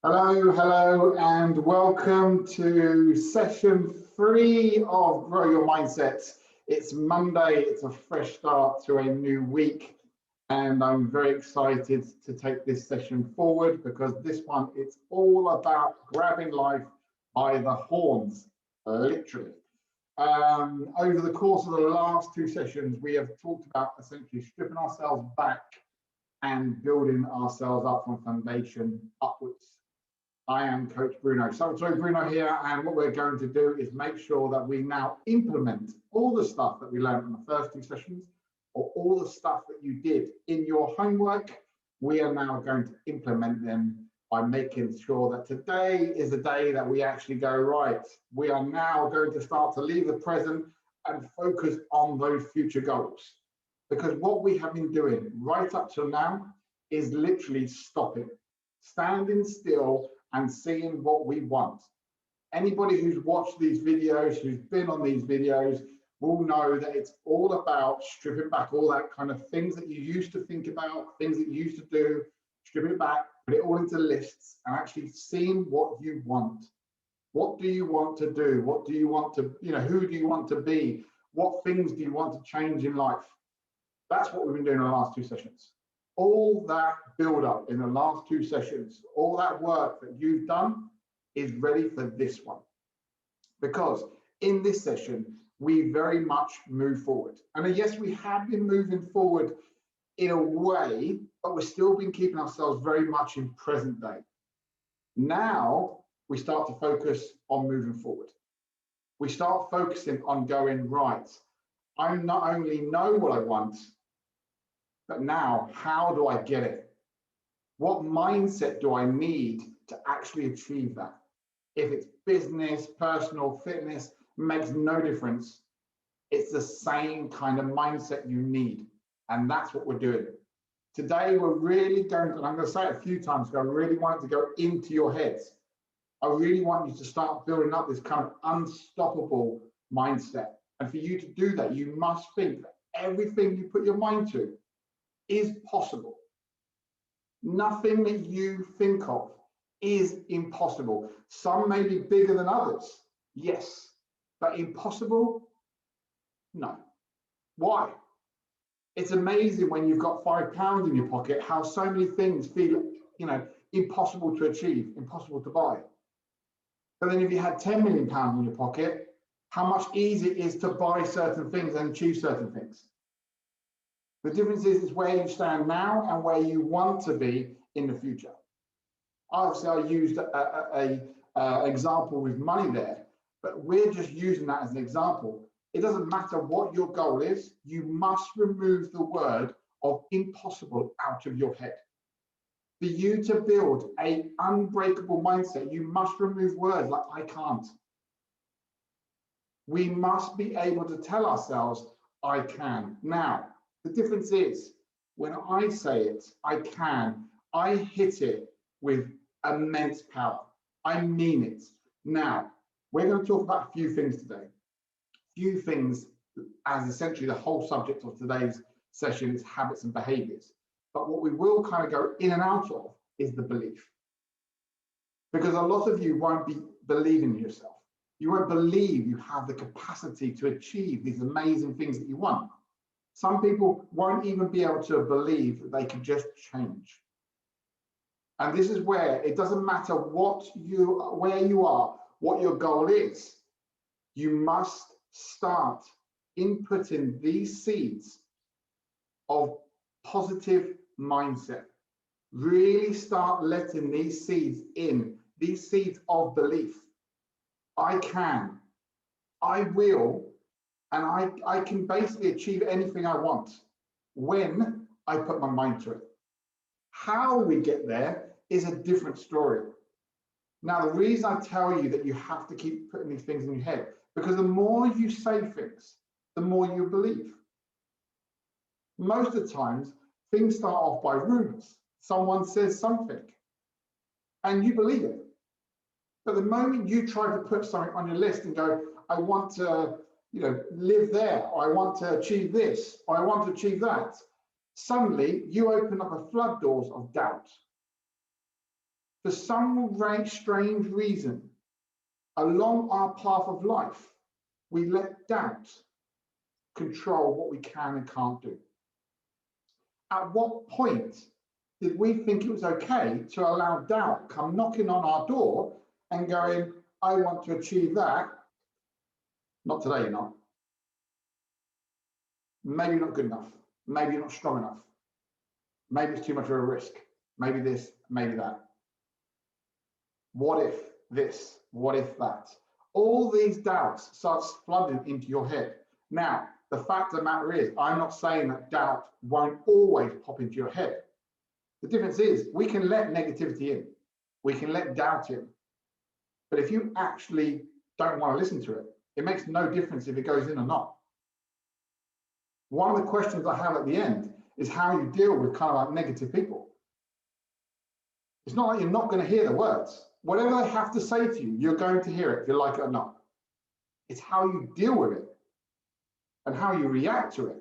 Hello, hello, and welcome to session 3 of Grow Your Mindset. It's Monday, it's a fresh start to a new week, and I'm very excited to take this session forward because this one, it's all about grabbing life by the horns, literally. Over the course of the last 2 sessions, we have talked about essentially stripping ourselves back and building ourselves up from foundation upwards. I am Coach Bruno. So Bruno here, and what we're going to do is make sure that we now implement all the stuff that we learned in the first 2 sessions, or all the stuff that you did in your homework. We are now going to implement them by making sure that today is the day that we actually go, right, we are now going to start to leave the present and focus on those future goals. Because what we have been doing right up till now is literally stopping, standing still, and seeing what we want. Anybody who's watched these videos, who's been on these videos, will know that it's all about stripping back all that kind of things that you used to think about, things that you used to do, stripping it back, put it all into lists, and actually seeing what you want. What do you want to do? What do you want to, who do you want to be? What things do you want to change in life? That's what we've been doing in the last 2 sessions. All that build up in the last 2 sessions, all that work that you've done is ready for this one. Because in this session, we very much move forward. And yes, we have been moving forward in a way, but we've still been keeping ourselves very much in present day. Now we start to focus on moving forward. We start focusing on going, right, I not only know what I want, but now, how do I get it? What mindset do I need to actually achieve that? If it's business, personal, fitness, makes no difference. It's the same kind of mindset you need. And that's what we're doing. Today, we're really going to, and I'm going to say it a few times, because I really want it to go into your heads. I really want you to start building up this kind of unstoppable mindset. And for you to do that, you must think that everything you put your mind to is possible. Nothing that you think of is impossible. Some may be bigger than others, yes, but impossible? No. Why? It's amazing when you've got £5 in your pocket, how so many things feel, impossible to achieve, impossible to buy. But then if you had £10 million in your pocket, how much easier it is to buy certain things and achieve certain things. The difference is where you stand now and where you want to be in the future. Obviously, I used an example with money there, but we're just using that as an example. It doesn't matter what your goal is, you must remove the word of impossible out of your head. For you to build an unbreakable mindset, you must remove words like I can't. We must be able to tell ourselves, I can. Now, the difference is, when I say it, I can, I hit it with immense power. I mean it. Now, we're going to talk about a few things today. Few things, as essentially the whole subject of today's session is habits and behaviors. But what we will kind of go in and out of is the belief. Because a lot of you won't be believing in yourself. You won't believe you have the capacity to achieve these amazing things that you want. Some people won't even be able to believe that they can just change. And this is where it doesn't matter where you are, what your goal is. You must start inputting these seeds of positive mindset. Really start letting these seeds in, these seeds of belief. I can, I will, and I can basically achieve anything I want when I put my mind to it. How we get there is a different story. Now, the reason I tell you that you have to keep putting these things in your head, because the more you say things, the more you believe. Most of the times, things start off by rumors. Someone says something, and you believe it. But the moment you try to put something on your list and go, I want to live there, or I want to achieve this, or I want to achieve that, suddenly you open up a flood doors of doubt. for some very strange reason, along our path of life, we let doubt control what we can and can't do. At what point did we think it was okay to allow doubt come knocking on our door and going, I want to achieve that? Not today, you're not. Maybe not good enough. Maybe you're not strong enough. Maybe it's too much of a risk. Maybe this, maybe that. What if this? What if that? All these doubts start flooding into your head. Now, the fact of the matter is, I'm not saying that doubt won't always pop into your head. The difference is we can let negativity in. We can let doubt in. But if you actually don't want to listen to it, it makes no difference if it goes in or not. One of the questions I have at the end is how you deal with kind of like negative people. It's not like you're not going to hear the words. Whatever they have to say to you, you're going to hear it if you like it or not. It's how you deal with it and how you react to it.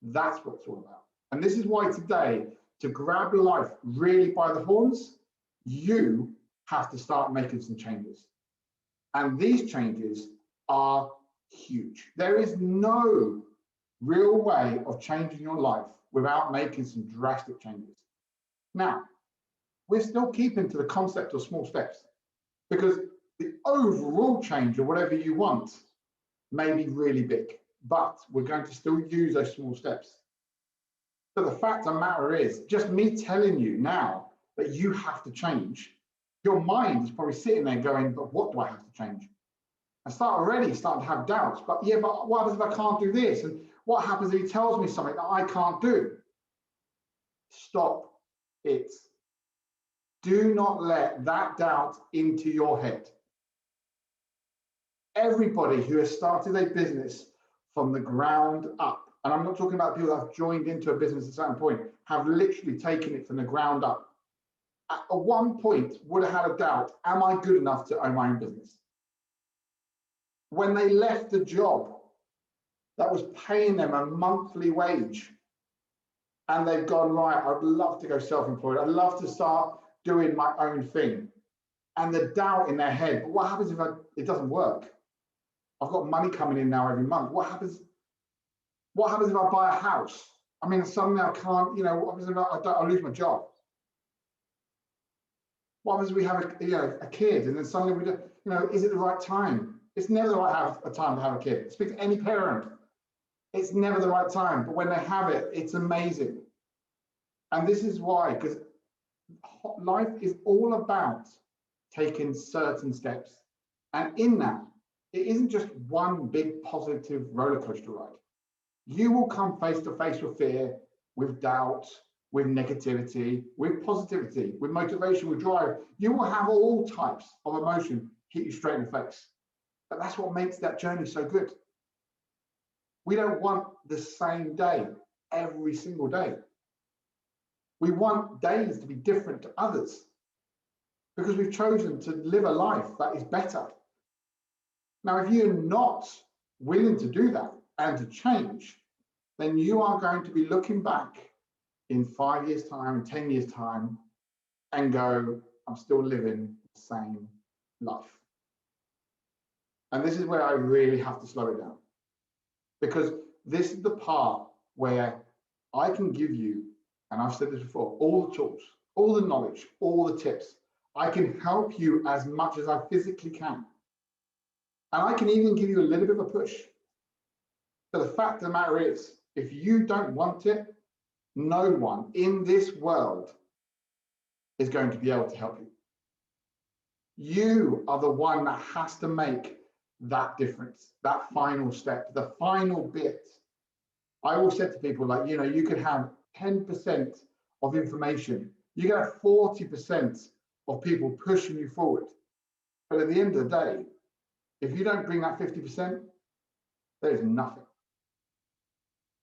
That's what it's all about. And this is why today, to grab life really by the horns, you have to start making some changes. And these changes are huge. There is no real way of changing your life without making some drastic changes. Now, we're still keeping to the concept of small steps because the overall change or whatever you want may be really big, but we're going to still use those small steps. So the fact of the matter is, just me telling you now that you have to change, your mind is probably sitting there going, but what do I have to change? I starting to have doubts, but yeah, but what happens if I can't do this? And what happens if he tells me something that I can't do? Stop it. Do not let that doubt into your head. Everybody who has started a business from the ground up, and I'm not talking about people that have joined into a business at a certain point, have literally taken it from the ground up. At one point would have had a doubt, am I good enough to own my own business? When they left the job that was paying them a monthly wage, and they've gone, right, I'd love to go self-employed. I'd love to start doing my own thing. And the doubt in their head, but what happens if it doesn't work? I've got money coming in now every month. What happens if I buy a house? I mean, suddenly I can't, what happens if I lose my job? What happens if we have a kid and then suddenly we do, is it the right time? It's never the right time to have a kid. Speak to any parent. It's never the right time, but when they have it, it's amazing. And this is why, because life is all about taking certain steps. And in that, it isn't just one big positive roller coaster ride. You will come face to face with fear, with doubt, with negativity, with positivity, with motivation, with drive. You will have all types of emotion hit you straight in the face. But that's what makes that journey so good. We don't want the same day every single day. We want days to be different to others because we've chosen to live a life that is better. Now, if you're not willing to do that and to change, then you are going to be looking back in 5 years' time, 10 years' time, and go, I'm still living the same life. And this is where I really have to slow it down, because this is the part where I can give you, and I've said this before, all the tools, all the knowledge, all the tips. I can help you as much as I physically can. And I can even give you a little bit of a push. But the fact of the matter is, if you don't want it, no one in this world is going to be able to help you. You are the one that has to make that difference, that final step, the final bit. I always said to people, like, you could have 10% of information. You can have 40% of people pushing you forward. But at the end of the day, if you don't bring that 50%, there's nothing.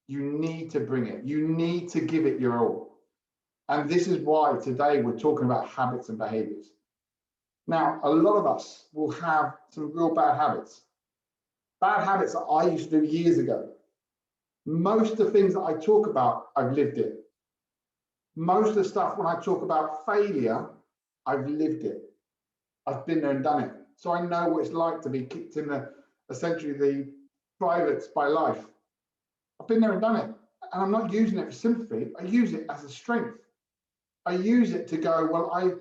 You need to bring it. You need to give it your all. And this is why today we're talking about habits and behaviors. Now, a lot of us will have some real bad habits. Bad habits that I used to do years ago. Most of the things that I talk about, I've lived it. Most of the stuff when I talk about failure, I've lived it. I've been there and done it. So I know what it's like to be kicked in essentially the privates by life. I've been there and done it. And I'm not using it for sympathy. I use it as a strength. I use it to go, well, I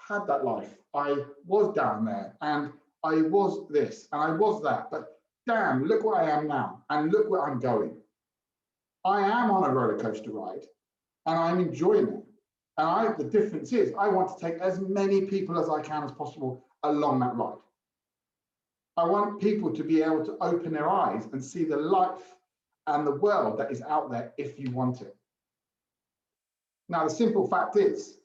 had that life. I was down there and I was this and I was that. But damn, look where I am now and look where I'm going. I am on a roller coaster ride and I'm enjoying it. And the difference is I want to take as many people as I can as possible along that ride. I want people to be able to open their eyes and see the life and the world that is out there if you want it. Now, the simple fact is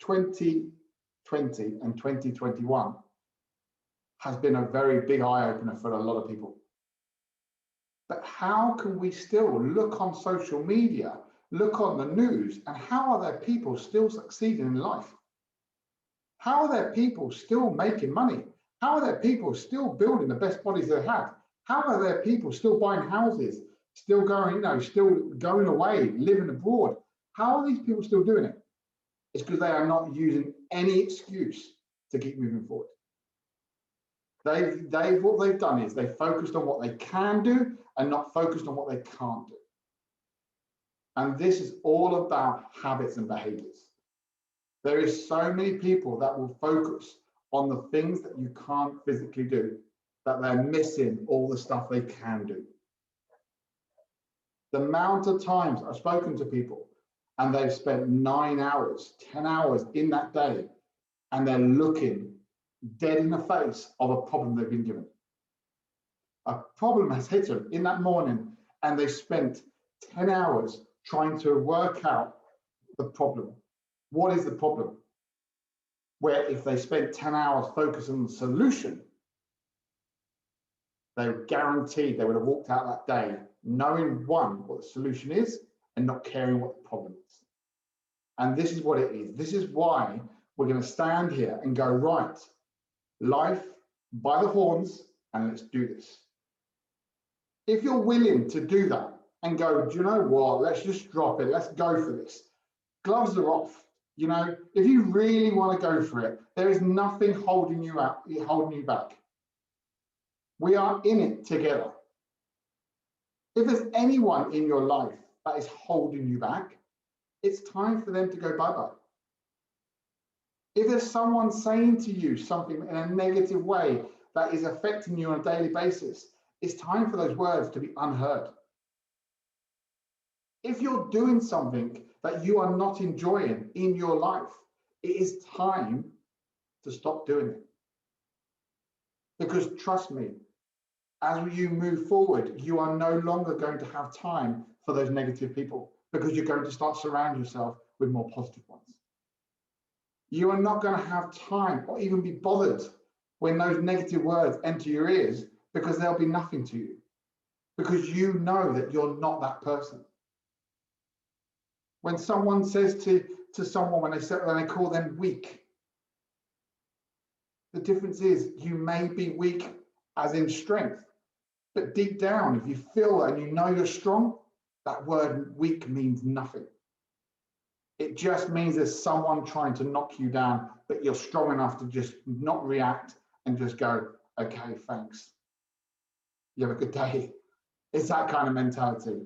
2020 and 2021 has been a very big eye-opener for a lot of people. But how can we still look on social media, look on the news, and how are there people still succeeding in life? How are there people still making money? How are there people still building the best bodies they've had? How are there people still buying houses, still going, still going away, living abroad? How are these people still doing it? It's because they are not using any excuse to keep moving forward. What they've done is they've focused on what they can do and not focused on what they can't do. And this is all about habits and behaviors. There is so many people that will focus on the things that you can't physically do, that they're missing all the stuff they can do. The amount of times I've spoken to people and they've spent 9 hours, 10 hours in that day, and they're looking dead in the face of a problem they've been given. A problem has hit them in that morning, and they spent 10 hours trying to work out the problem. What is the problem? Where if they spent 10 hours focusing on the solution, they were guaranteed they would have walked out that day knowing, one, what the solution is and not caring what the problem is. And this is what it is. This is why we're going to stand here and go, right, life by the horns, and let's do this. If you're willing to do that and go, do you know what, let's just drop it, let's go for this. Gloves are off. If you really want to go for it, there is nothing holding you back. We are in it together. If there's anyone in your life that is holding you back, it's time for them to go bye-bye. If there's someone saying to you something in a negative way that is affecting you on a daily basis, it's time for those words to be unheard. If you're doing something that you are not enjoying in your life, it is time to stop doing it. Because trust me, as you move forward, you are no longer going to have time for those negative people, because you're going to start surrounding yourself with more positive ones. You are not going to have time or even be bothered when those negative words enter your ears, because they'll be nothing to you, because you know that you're not that person. When someone says to someone, when they call them weak, the difference is you may be weak as in strength, but deep down, if you feel and you know you're strong, that word weak means nothing. It just means there's someone trying to knock you down, but you're strong enough to just not react and just go, okay, thanks. You have a good day. It's that kind of mentality.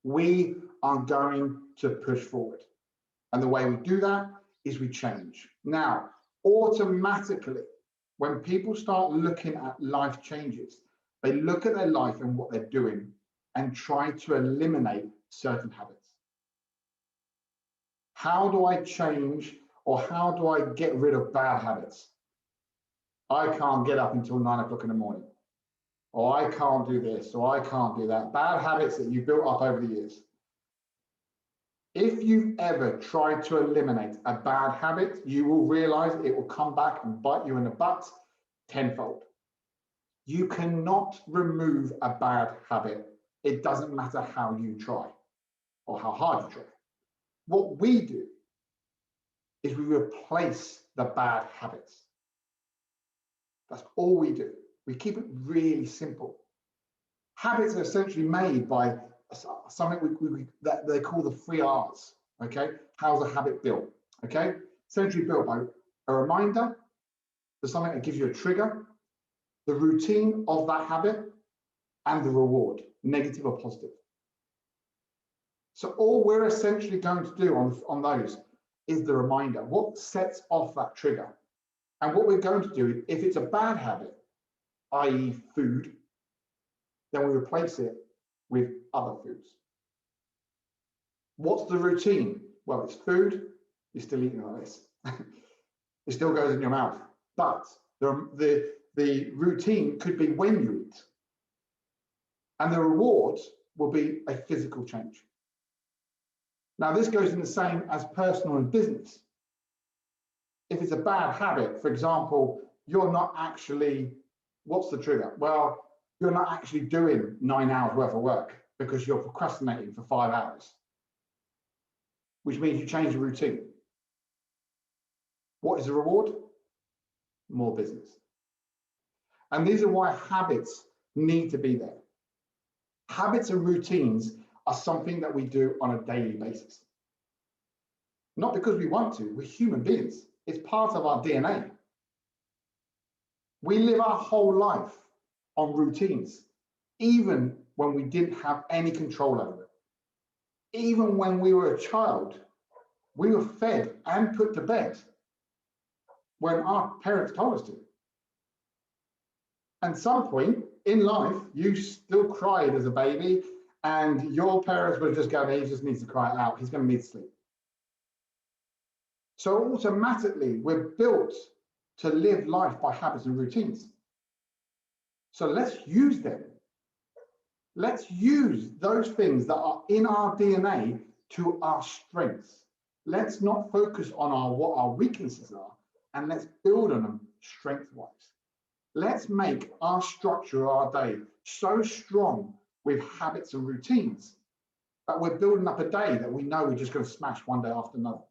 We are going to push forward. And the way we do that is we change. Now, automatically, when people start looking at life changes, they look at their life and what they're doing and try to eliminate certain habits. How do I change, or how do I get rid of bad habits? I can't get up until 9 o'clock in the morning, or I can't do this, or I can't do that. Bad habits that you built up over the years. If you've ever tried to eliminate a bad habit, you will realize it will come back and bite you in the butt tenfold. You cannot remove a bad habit. It doesn't matter how you try or how hard you try. What we do is we replace the bad habits. That's all we do. We keep it really simple. Habits are essentially made by something that they call the 3 R's. Okay, how's a habit built? Okay, essentially built by a reminder, there's something that gives you a trigger, the routine of that habit, and the reward, negative or positive. So all we're essentially going to do on those is the reminder, what sets off that trigger. And what we're going to do, if it's a bad habit, i.e. food, then we replace it with other foods. What's the routine? Well, it's food, you're still eating like this. It still goes in your mouth. But the routine could be when you eat. And the reward will be a physical change. Now, this goes in the same as personal and business. If it's a bad habit, for example, you're not actually, what's the trigger? Well, you're not actually doing 9 hours worth of work because you're procrastinating for 5 hours, which means you change the routine. What is the reward? More business. And these are why habits need to be there. Habits and routines are something that we do on a daily basis. Not because we want to, we're human beings. It's part of our DNA. We live our whole life on routines, even when we didn't have any control over it. Even when we were a child, we were fed and put to bed when our parents told us to. At some point in life, you still cried as a baby, and your parents were just going, he just needs to cry it out, he's going to need sleep. So automatically, we're built to live life by habits and routines. So let's use them. Let's use those things that are in our DNA to our strengths. Let's not focus on what our weaknesses are, and let's build on them strength-wise. Let's make our structure of our day so strong with habits and routines that we're building up a day that we know we're just going to smash one day after another.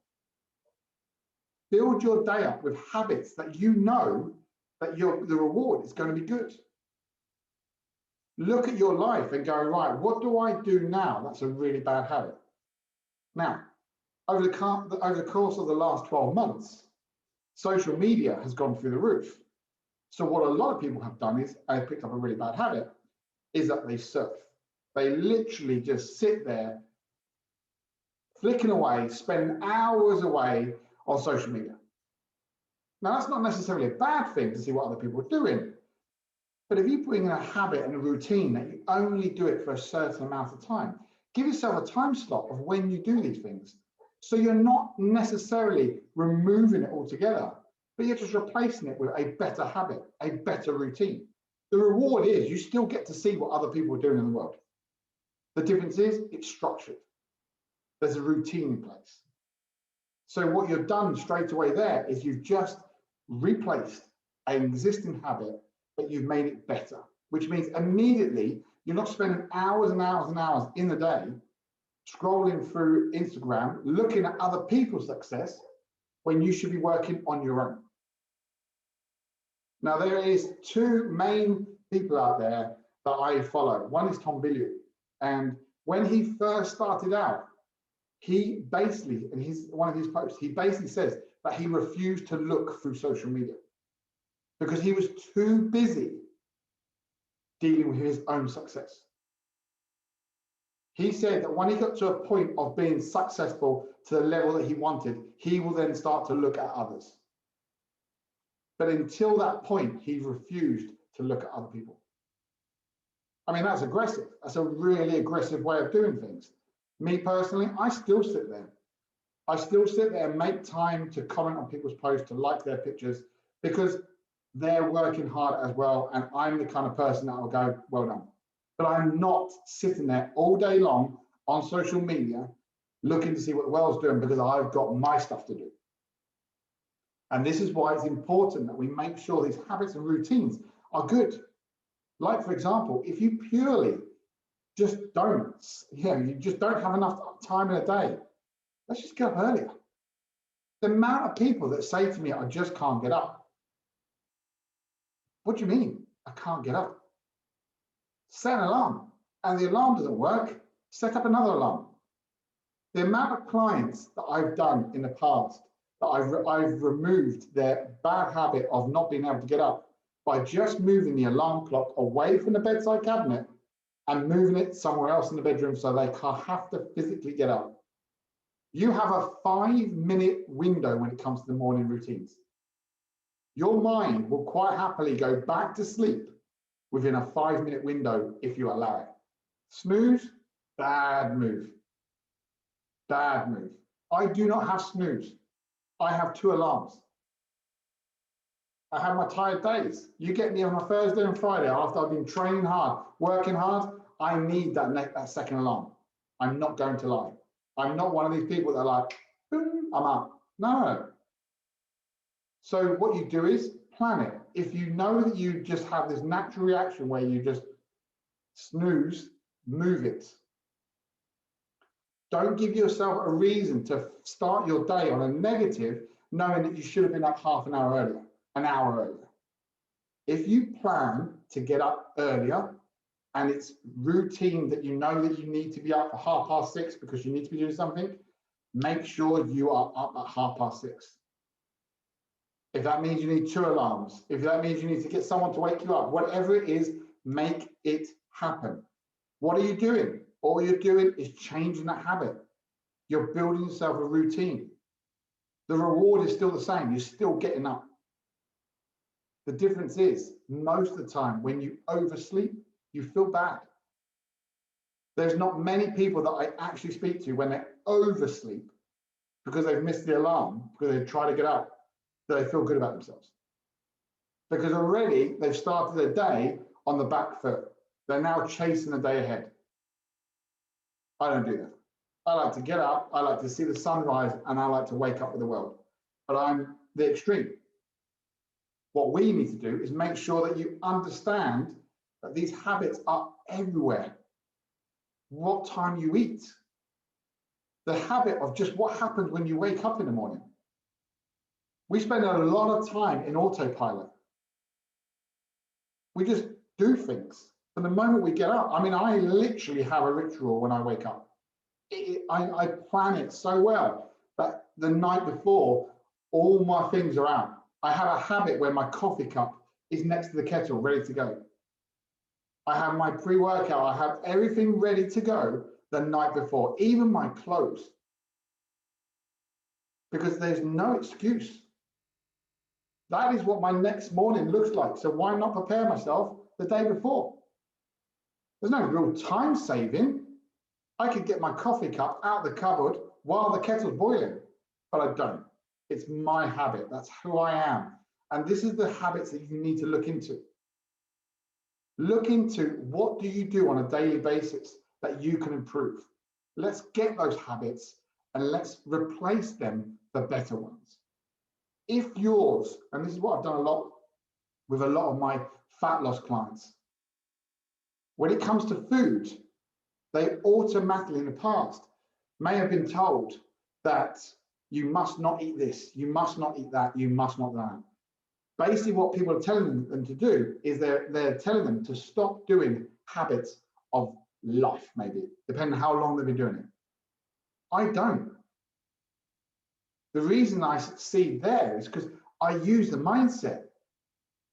Build your day up with habits that you know that the reward is going to be good. Look at your life and go, right, what do I do now? That's a really bad habit. Now, over the course of the last 12 months, social media has gone through the roof. So what a lot of people have done is, I've picked up a really bad habit, is that they surf. They literally just sit there, flicking away, spend hours away on social media. Now, that's not necessarily a bad thing to see what other people are doing. But if you bring in a habit and a routine that you only do it for a certain amount of time, give yourself a time slot of when you do these things. So you're not necessarily removing it altogether, but you're just replacing it with a better habit, a better routine. The reward is you still get to see what other people are doing in the world. The difference is it's structured. There's a routine in place. So what you've done straight away there is you've just replaced an existing habit, but you've made it better, which means immediately you're not spending hours and hours and hours in the day scrolling through Instagram, looking at other people's success when you should be working on your own. Now, there is two main people out there that I follow. One is Tom Bilyeu. And when he first started out, he basically, in one of his posts, he basically says that he refused to look through social media because he was too busy dealing with his own success. He said that when he got to a point of being successful to the level that he wanted, he will then start to look at others. But until that point, he refused to look at other people. I mean, that's aggressive. That's a really aggressive way of doing things. Me personally, I still sit there. I still sit there and make time to comment on people's posts, to like their pictures, because they're working hard as well. And I'm the kind of person that will go, well done. But I'm not sitting there all day long on social media looking to see what the world's doing because I've got my stuff to do. And this is why it's important that we make sure these habits and routines are good. Like, for example, if you purely just you just don't have enough time in a day, let's just get up earlier. The amount of people that say to me, I just can't get up. What do you mean? I can't get up. Set an alarm, and the alarm doesn't work, set up another alarm. The amount of clients that I've done in the past that I've removed their bad habit of not being able to get up by just moving the alarm clock away from the bedside cabinet and moving it somewhere else in the bedroom so they can't have to physically get up. You have a 5-minute window when it comes to the morning routines. Your mind will quite happily go back to sleep within a 5-minute window if you allow it. Snooze, bad move. Bad move. I do not have snooze. I have 2 alarms. I have my tired days. You get me on a Thursday and Friday after I've been training hard, working hard, I need that second alarm. I'm not going to lie. I'm not one of these people that are like, boom, I'm up. No. So what you do is plan it. If you know that you just have this natural reaction where you just snooze, move it. Don't give yourself a reason to start your day on a negative, knowing that you should have been up half an hour earlier, an hour earlier. If you plan to get up earlier and it's routine that you know that you need to be up for 6:30 because you need to be doing something, make sure you are up at 6:30. If that means you need 2 alarms, if that means you need to get someone to wake you up, whatever it is, make it happen. What are you doing? All you're doing is changing that habit. You're building yourself a routine. The reward is still the same. You're still getting up. The difference is, most of the time, when you oversleep, you feel bad. There's not many people that I actually speak to when they oversleep because they've missed the alarm, because they try to get up, that they feel good about themselves. Because already they've started their day on the back foot. They're now chasing the day ahead. I don't do that. I like to get up, I like to see the sunrise, and I like to wake up with the world. But I'm the extreme. What we need to do is make sure that you understand that these habits are everywhere. What time you eat, the habit of just what happens when you wake up in the morning. We spend a lot of time in autopilot. We just do things. From the moment we get up, I mean, I literally have a ritual when I wake up. I plan it so well that the night before, all my things are out. I have a habit where my coffee cup is next to the kettle, ready to go. I have my pre-workout, I have everything ready to go the night before, even my clothes. Because there's no excuse. That is what my next morning looks like. So why not prepare myself the day before? There's no real time saving. I could get my coffee cup out the cupboard while the kettle's boiling, but I don't. It's my habit. That's who I am. And this is the habits that you need to look into. Look into what do you do on a daily basis that you can improve. Let's get those habits and let's replace them for better ones. If yours, and this is what I've done a lot with a lot of my fat loss clients, when it comes to food, they automatically in the past may have been told that you must not eat this, you must not eat that, you must not that. Basically what people are telling them to do is they're telling them to stop doing habits of life, maybe, depending on how long they've been doing it. I don't. The reason I succeed there is because I use the mindset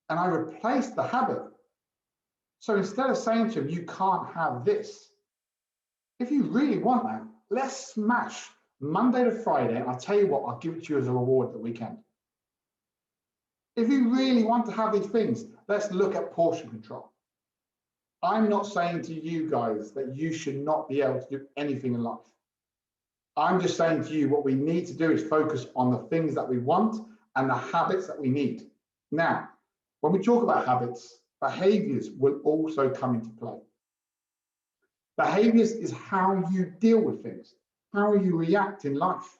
and I replace the habit. So instead of saying to them, you can't have this, if you really want that, let's smash Monday to Friday, and I'll tell you what, I'll give it to you as a reward the weekend. If you really want to have these things, let's look at portion control. I'm not saying to you guys that you should not be able to do anything in life. I'm just saying to you what we need to do is focus on the things that we want and the habits that we need. Now, when we talk about habits, behaviors will also come into play. Behaviors is how you deal with things, how you react in life.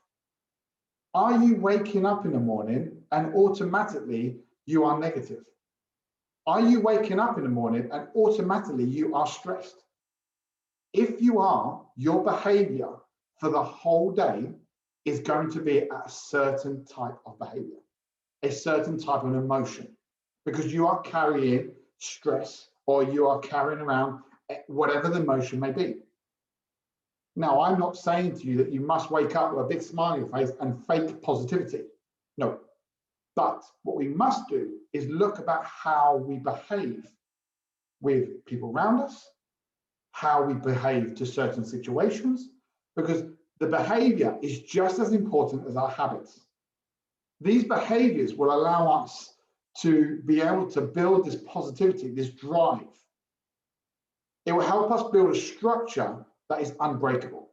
Are you waking up in the morning and automatically you are negative? Are you waking up in the morning and automatically you are stressed? If you are, your behavior for the whole day is going to be a certain type of behavior, a certain type of emotion, because you are carrying stress or you are carrying around whatever the emotion may be. Now, I'm not saying to you that you must wake up with a big smile on your face and fake positivity. No. But what we must do is look about how we behave with people around us, how we behave to certain situations, because the behavior is just as important as our habits. These behaviors will allow us to be able to build this positivity, this drive. It will help us build a structure that is unbreakable.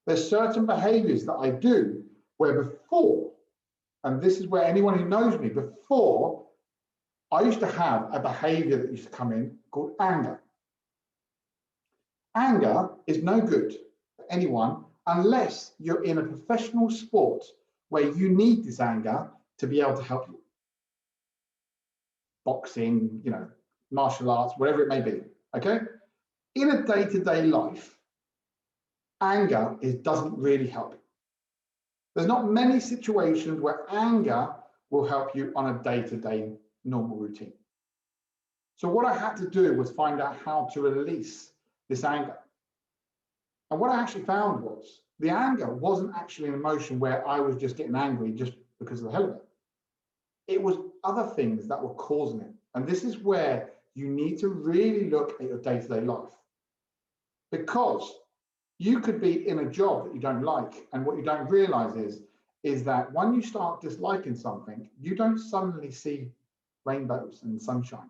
There's certain behaviors that I do where before, and this is where anyone who knows me, before, I used to have a behavior that used to come in called anger. Anger is no good for anyone unless you're in a professional sport where you need this anger to be able to help you. Boxing, martial arts, whatever it may be, okay? In a day-to-day life, anger doesn't really help you. There's not many situations where anger will help you on a day-to-day normal routine. So what I had to do was find out how to release this anger. And what I actually found was the anger wasn't actually an emotion where I was just getting angry just because of the hell of it. It was other things that were causing it. And this is where you need to really look at your day-to-day life. Because you could be in a job that you don't like, and what you don't realize is that when you start disliking something, you don't suddenly see rainbows and sunshine.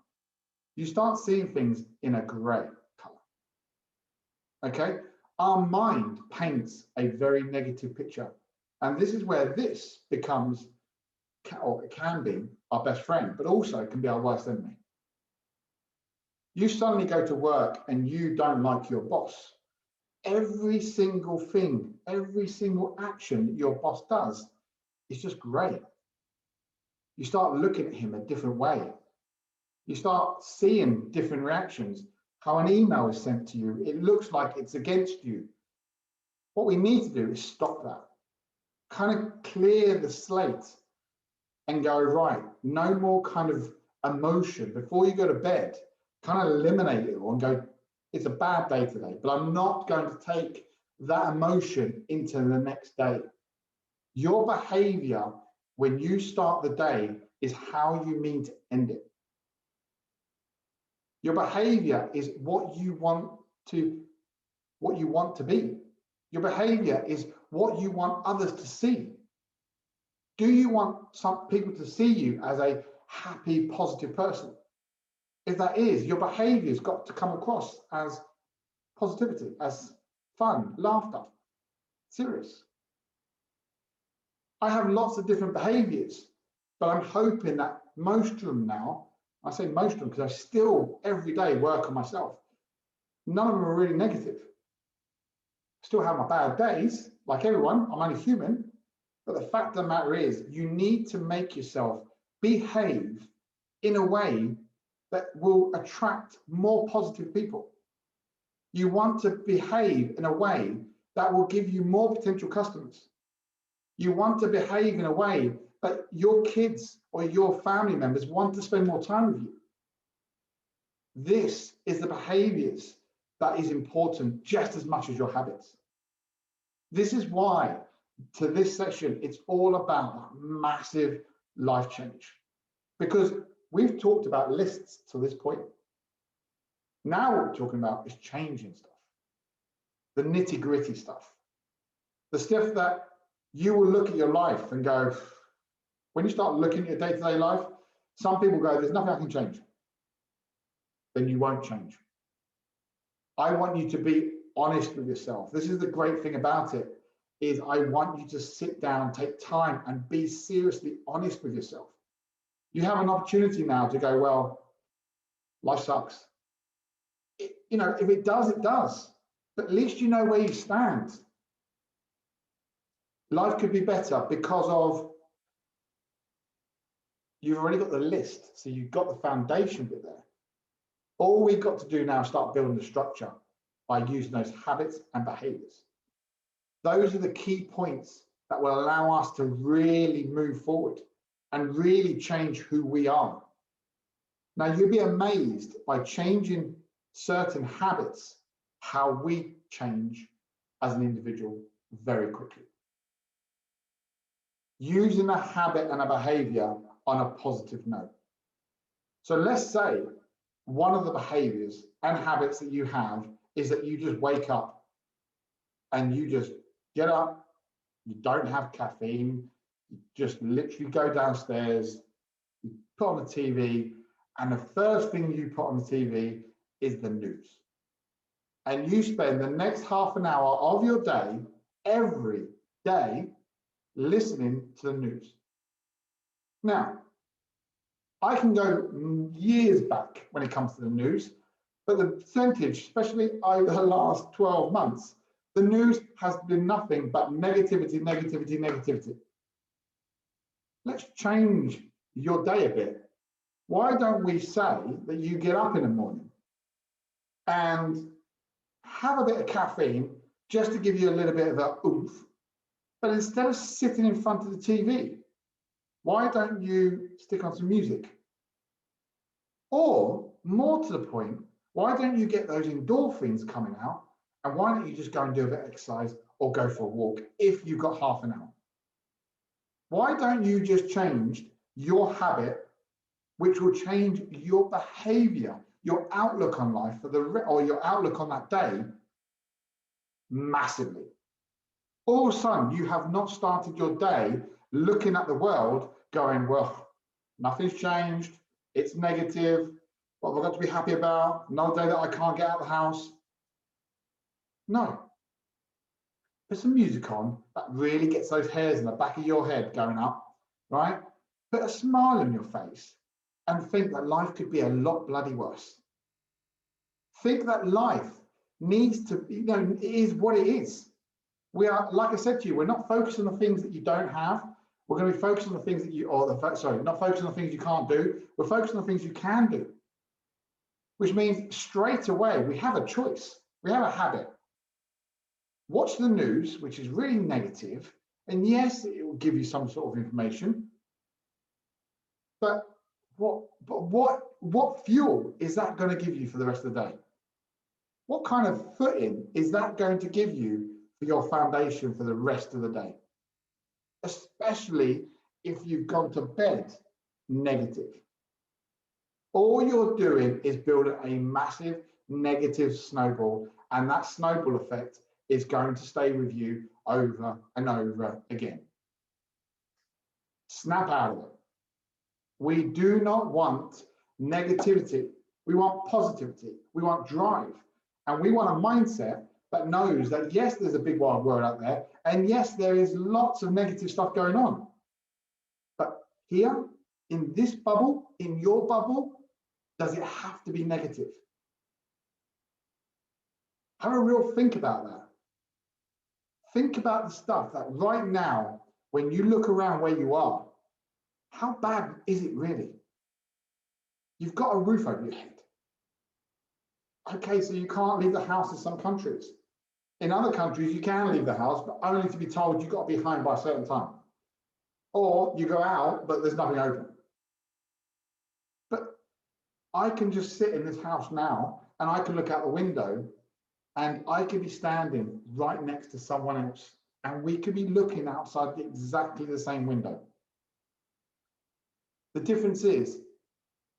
You start seeing things in a gray color. Okay? Our mind paints a very negative picture. And this is where this becomes, or it can be, our best friend, but also it can be our worst enemy. You suddenly go to work and you don't like your boss. Every single thing, every single action that your boss does is just great. You start looking at him a different way. You start seeing different reactions. How an email is sent to you, it looks like it's against you. What we need to do is stop that. Kind of clear the slate and go, right, no more kind of emotion. Before you go to bed, kind of eliminate it all and go, it's a bad day today, but I'm not going to take that emotion into the next day. Your behavior when you start the day is how you mean to end it. Your behavior is what you want to be. Your behavior is what you want others to see. Do you want some people to see you as a happy, positive person? If that is, your behavior's got to come across as positivity, as fun, laughter, serious. I have lots of different behaviors, but I'm hoping that most of them now, I say most of them because I still every day work on myself. None of them are really negative. I still have my bad days, like everyone, I'm only human. But the fact of the matter is, you need to make yourself behave in a way that will attract more positive people. You want to behave in a way that will give you more potential customers. You want to behave in a way that your kids or your family members want to spend more time with you. This is the behaviors that is important just as much as your habits. This is why to this session, it's all about massive life change, because we've talked about lists to this point. Now what we're talking about is changing stuff, the nitty gritty stuff, the stuff that you will look at your life and go, when you start looking at your day-to-day life, some people go, there's nothing I can change. Then you won't change. I want you to be honest with yourself. This is the great thing about it, is I want you to sit down, take time and be seriously honest with yourself. You have an opportunity now to go, well, life sucks. If it does, it does. But at least you know where you stand. Life could be better because of you've already got the list. So you've got the foundation bit there. All we've got to do now is start building the structure by using those habits and behaviors. Those are the key points that will allow us to really move forward and really change who we are. Now, you'll be amazed by changing certain habits, how we change as an individual very quickly. using a habit and a behavior on a positive note. So let's say one of the behaviors and habits that you have is that you just wake up and you just get up, you don't have caffeine, you just literally go downstairs, you put on the TV, and the first thing you put on the TV is the news. And you spend the next half an hour of your day, every day, listening to the news. Now, I can go years back when it comes to the news, but the percentage, especially over the last 12 months, the news has been nothing but negativity, negativity, negativity. Let's change your day a bit. Why don't we say that you get up in the morning and have a bit of caffeine just to give you a little bit of a oomph, but instead of sitting in front of the TV, why don't you stick on some music? Or more to the point, why don't you get those endorphins coming out, and why don't you just go and do a bit of exercise or go for a walk if you've got half an hour? Why don't you just change your habit, which will change your behavior, your outlook on life or your outlook on that day massively? All of a sudden, you have not started your day looking at the world going, well, nothing's changed, it's negative, what have I got to be happy about? Another day that I can't get out of the house. No. Put some music on that really gets those hairs in the back of your head going up, right? Put a smile on your face and think that life could be a lot bloody worse. Think that life needs to, it is what it is. We are, like I said to you, we're not focused on the things that you don't have. We're going to be focused on the things that not focused on the things you can't do. We're focused on the things you can do, which means straight away we have a choice. We have a habit. Watch the news, which is really negative, and yes, it will give you some sort of information. But what fuel is that going to give you for the rest of the day? What kind of footing is that going to give you for your foundation for the rest of the day? Especially if you've gone to bed negative. All you're doing is building a massive negative snowball, and that snowball effect is going to stay with you over and over again. Snap out of it. We do not want negativity. We want positivity. We want drive. And we want a mindset that knows that, yes, there's a big wide world out there. And yes, there is lots of negative stuff going on. But here, in this bubble, in your bubble, does it have to be negative? Have a real think about that. Think about the stuff that right now, when you look around where you are, how bad is it really? You've got a roof over your head. Okay, so you can't leave the house in some countries. In other countries, you can leave the house, but only to be told you've got to be home by a certain time. Or you go out, but there's nothing open. But I can just sit in this house now, and I can look out the window, and I could be standing right next to someone else, and we could be looking outside exactly the same window. The difference is,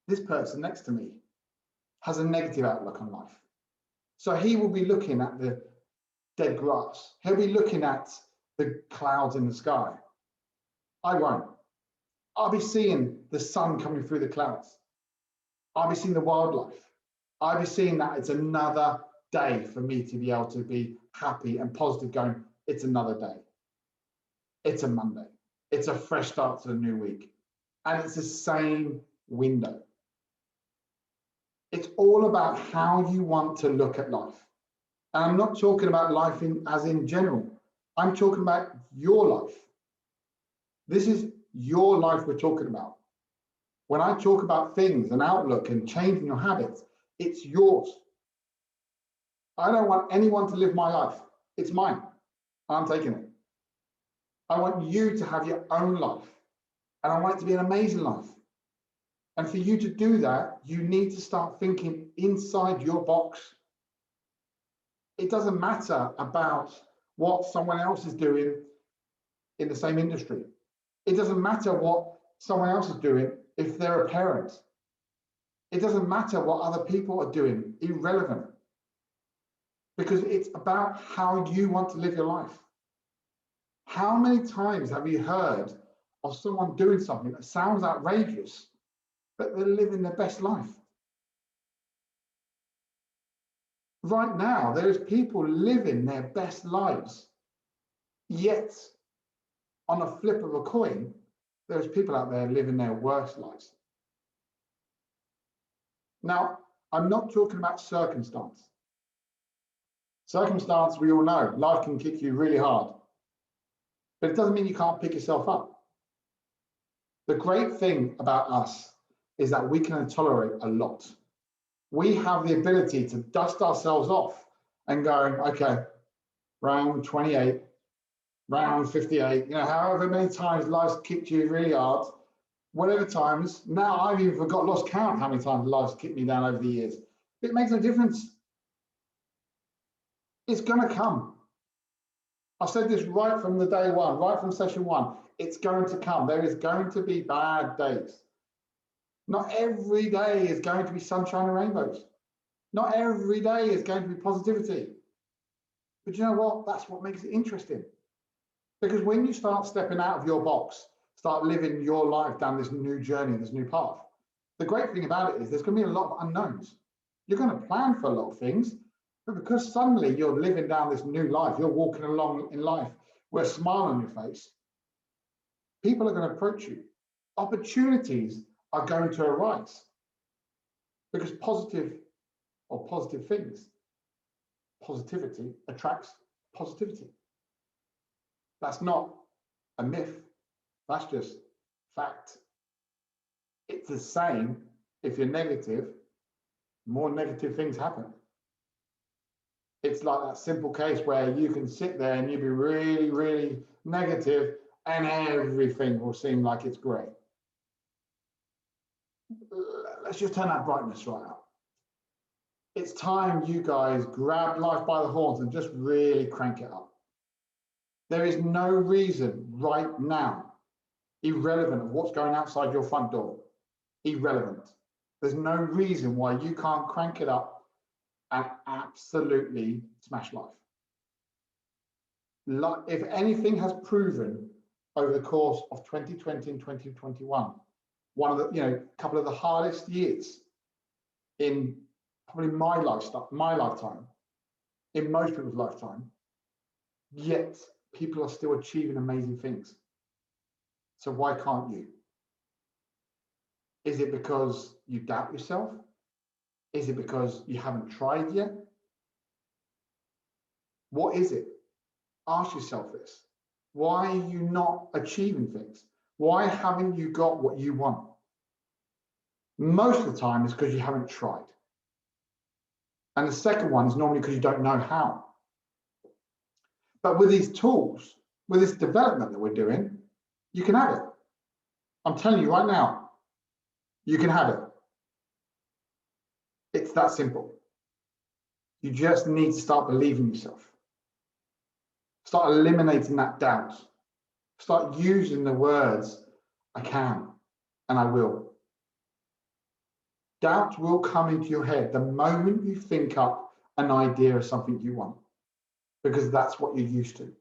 this person next to me has a negative outlook on life. So he will be looking at the dead grass. He'll be looking at the clouds in the sky. I won't. I'll be seeing the sun coming through the clouds. I'll be seeing the wildlife. I'll be seeing that it's another day for me to be able to be happy and positive going, it's another day. It's a Monday. It's a fresh start to the new week. And it's the same window. It's all about how you want to look at life. And I'm not talking about life as in general. I'm talking about your life. This is your life we're talking about. When I talk about things and outlook and changing your habits, it's yours. I don't want anyone to live my life. It's mine. I'm taking it. I want you to have your own life. And I want it to be an amazing life. And for you to do that, you need to start thinking inside your box. It doesn't matter about what someone else is doing in the same industry. It doesn't matter what someone else is doing if they're a parent. It doesn't matter what other people are doing, irrelevant. Because it's about how you want to live your life. How many times have you heard of someone doing something that sounds outrageous, but they're living their best life? Right now, there's people living their best lives. Yet, on a flip of a coin, there's people out there living their worst lives. Now, I'm not talking about circumstance. Circumstance, we all know, life can kick you really hard. But it doesn't mean you can't pick yourself up. The great thing about us is that we can tolerate a lot. We have the ability to dust ourselves off and go, okay, round 28, round 58, however many times life's kicked you really hard, whatever times. Now I've even lost count how many times life's kicked me down over the years. It makes no difference. It's going to come. I've said this right from the day one, right from session one. It's going to come. There is going to be bad days. Not every day is going to be sunshine and rainbows. Not every day is going to be positivity. But you know what? That's what makes it interesting. Because when you start stepping out of your box, start living your life down this new journey, this new path, the great thing about it is there's going to be a lot of unknowns. You're going to plan for a lot of things, but because suddenly you're living down this new life, you're walking along in life with a smile on your face, people are going to approach you. Opportunities are going to arise because positive things, positivity attracts positivity. That's not a myth. That's just fact. It's the same if you're negative, more negative things happen. It's like that simple case where you can sit there and you be really, really negative and everything will seem like it's great. Let's just turn that brightness right up. It's time you guys grab life by the horns and just really crank it up. There is no reason right now, irrelevant of what's going outside your front door, irrelevant. There's no reason why you can't crank it up and absolutely smash life. If anything has proven over the course of 2020 and 2021, one of the, couple of the hardest years in probably my lifetime, in most people's lifetime, yet people are still achieving amazing things. So why can't you? Is it because you doubt yourself? Is it because you haven't tried yet? What is it? Ask yourself this. Why are you not achieving things? Why haven't you got what you want? Most of the time it's because you haven't tried. And the second one is normally because you don't know how. But with these tools, with this development that we're doing, you can have it. I'm telling you right now, you can have it. It's that simple. You just need to start believing yourself. Start eliminating that doubt. Start using the words, I can and I will. Doubt will come into your head the moment you think up an idea of something you want, because that's what you're used to.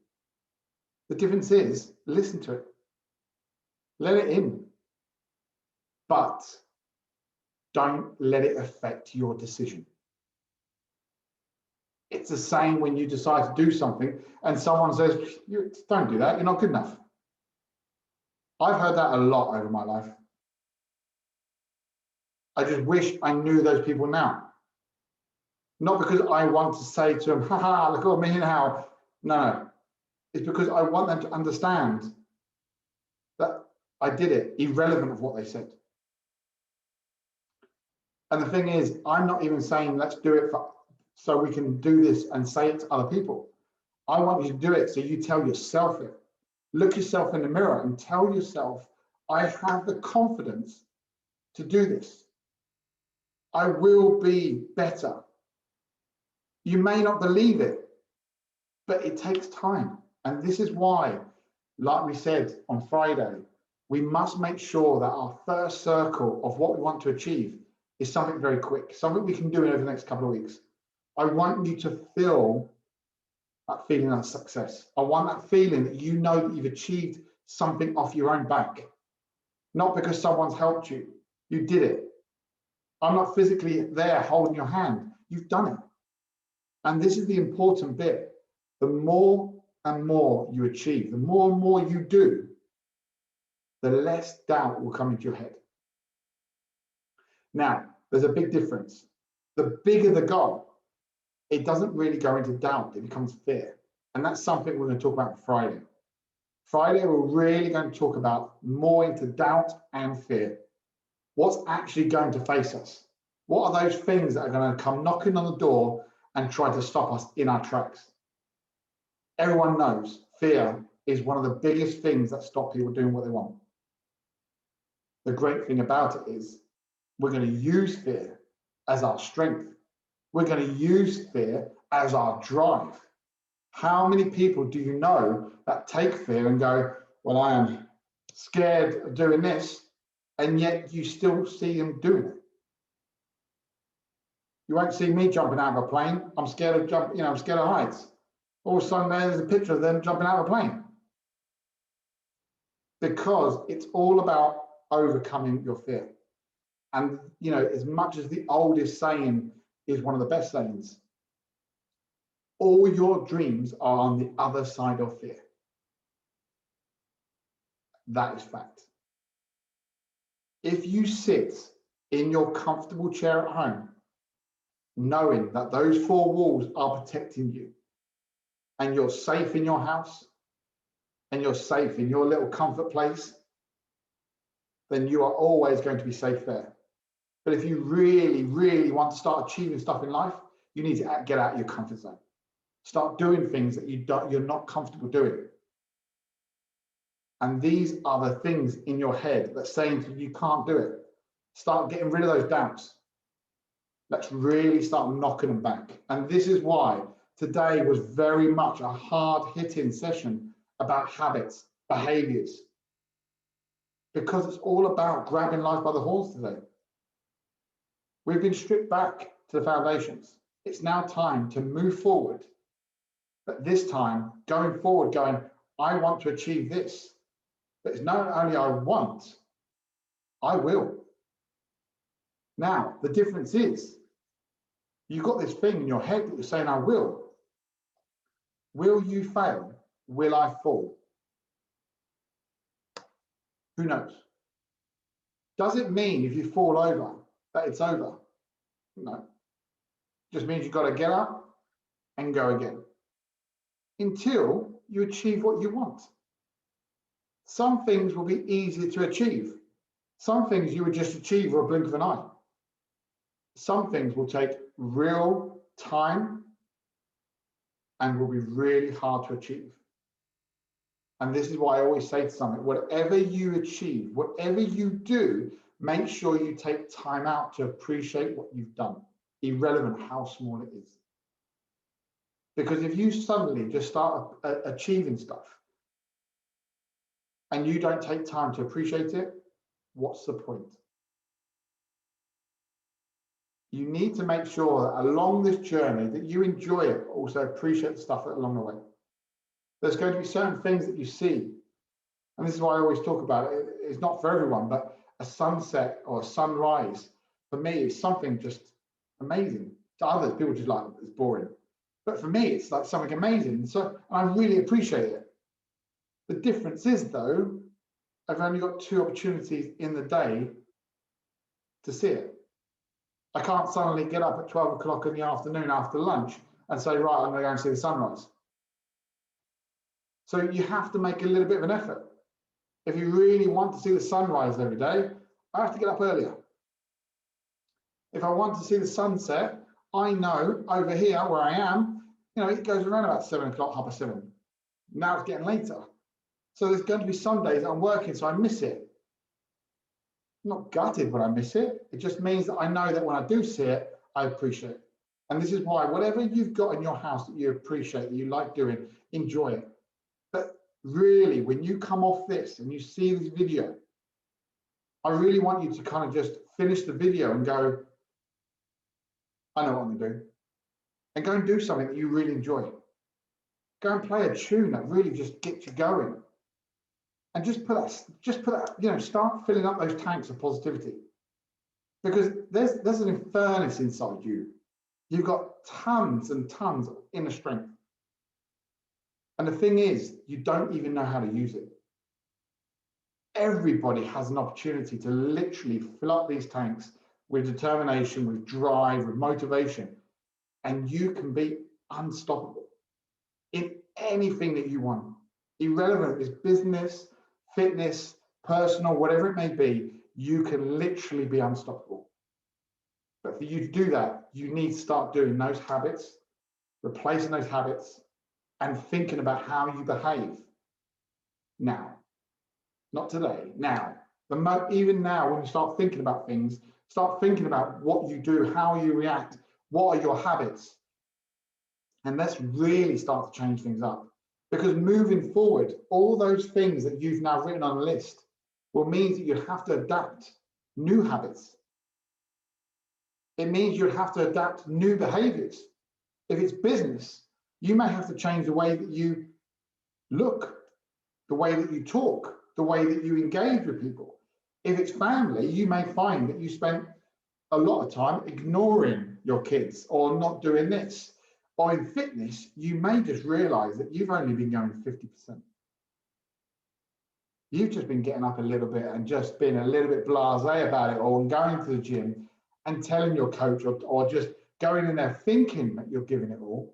The difference is, listen to it. Let it in. But don't let it affect your decision. It's the same when you decide to do something and someone says, don't do that, you're not good enough. I've heard that a lot over my life. I just wish I knew those people now. Not because I want to say to them, haha, look at me now. No, it's because I want them to understand that I did it, irrelevant of what they said. And the thing is, I'm not even saying let's do it so we can do this and say it to other people. I want you to do it so you tell yourself it. Look yourself in the mirror and tell yourself, I have the confidence to do this. I will be better. You may not believe it, but it takes time. And this is why, like we said on Friday, we must make sure that our first circle of what we want to achieve is something very quick, something we can do over the next couple of weeks. I want you to feel that feeling of success. I want that feeling that you know that you've achieved something off your own back, not because someone's helped you. You did it. I'm not physically there holding your hand. You've done it. And this is the important bit. The more and more you achieve, the more and more you do, the less doubt will come into your head. Now, there's a big difference. The bigger the goal, it doesn't really go into doubt, it becomes fear. And that's something we're going to talk about on Friday. Friday, we're really going to talk about more into doubt and fear. What's actually going to face us? What are those things that are going to come knocking on the door and try to stop us in our tracks? Everyone knows fear is one of the biggest things that stop people doing what they want. The great thing about it is we're going to use fear as our strength. We're going to use fear as our drive. How many people do you know that take fear and go, well, I am scared of doing this, and yet you still see them doing it? You won't see me jumping out of a plane. I'm scared of I'm scared of heights. All of a sudden there's a picture of them jumping out of a plane. Because it's all about overcoming your fear. And as much as the oldest saying is one of the best sayings, all your dreams are on the other side of fear. That is fact. If you sit in your comfortable chair at home, knowing that those four walls are protecting you, and you're safe in your house, and you're safe in your little comfort place, then you are always going to be safe there. But if you really, really want to start achieving stuff in life, you need to get out of your comfort zone. Start doing things that you're not comfortable doing. And these are the things in your head that's saying to you, you can't do it. Start getting rid of those doubts. Let's really start knocking them back. And this is why today was very much a hard-hitting session about habits, behaviors, because it's all about grabbing life by the horns today. We've been stripped back to the foundations. It's now time to move forward. But this time, going forward, I want to achieve this. But it's not only I want, I will. Now, the difference is, you've got this thing in your head that you're saying, I will. Will you fail? Will I fall? Who knows? Does it mean if you fall over that it's over? No. It just means you've got to get up and go again until you achieve what you want. Some things will be easier to achieve. Some things you would just achieve with a blink of an eye. Some things will take real time and will be really hard to achieve. And this is why I always say to someone, whatever you achieve, whatever you do, make sure you take time out to appreciate what you've done, irrelevant how small it is. Because if you suddenly just start achieving stuff and you don't take time to appreciate it, what's the point? You need to make sure that along this journey that you enjoy it, but also appreciate the stuff along the way. There's going to be certain things that you see, and this is why I always talk about it. It's not for everyone, but a sunset or a sunrise, for me, is something just amazing. To others, people just like, it's boring. But for me, it's like something amazing. So I really appreciate it. The difference is, though, I've only got 2 opportunities in the day to see it. I can't suddenly get up at 12 o'clock in the afternoon after lunch and say, right, I'm going to go and see the sunrise. So you have to make a little bit of an effort. If you really want to see the sunrise every day, I have to get up earlier. If I want to see the sunset, I know over here where I am, it goes around about 7 o'clock, 7:30. Now it's getting later. So there's going to be some days that I'm working, so I miss it. I'm not gutted when I miss it. It just means that I know that when I do see it, I appreciate it. And this is why whatever you've got in your house that you appreciate, that you like doing, enjoy it. But really, when you come off this and you see this video, I really want you to kind of just finish the video and go, I know what I'm gonna do. And go and do something that you really enjoy. Go and play a tune that really just gets you going. And just put that, you know, start filling up those tanks of positivity. Because there's an furnace inside you. You've got tons and tons of inner strength. And the thing is, you don't even know how to use it. Everybody has an opportunity to literally fill up these tanks with determination, with drive, with motivation, and you can be unstoppable in anything that you want. Irrelevant if it's business, fitness, personal, whatever it may be, you can literally be unstoppable. But for you to do that, you need to start doing those habits, replacing those habits, and thinking about how you behave now. Not today, now. Even now, when you start thinking about things, start thinking about what you do, how you react, what are your habits. And let's really start to change things up. Because moving forward, all those things that you've now written on a list will mean that you have to adapt new habits. It means you have to adapt new behaviors. If it's business, you may have to change the way that you look, the way that you talk, the way that you engage with people. If it's family, you may find that you spent a lot of time ignoring your kids or not doing this. Or in fitness, you may just realize that you've only been going 50%. You've just been getting up a little bit and just being a little bit blasé about it, or going to the gym and telling your coach, or just going in there thinking that you're giving it all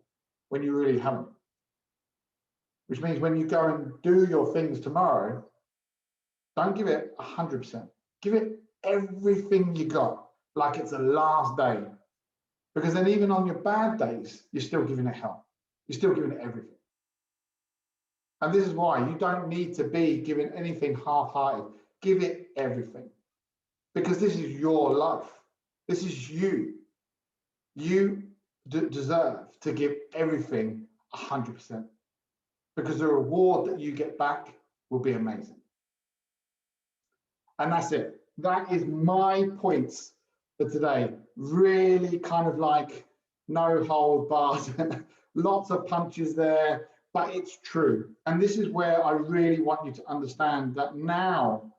when you really haven't. Which means when you go and do your things tomorrow, don't give it 100%. Give it everything you got, like it's the last day. Because then even on your bad days, you're still giving it hell. You're still giving it everything. And this is why you don't need to be giving anything half-hearted. Give it everything. Because this is your life. This is you. You deserve to give everything 100%. Because the reward that you get back will be amazing. And that's it. That is my points for today. Really kind of like no hold bars, lots of punches there, but it's true. And this is where I really want you to understand that now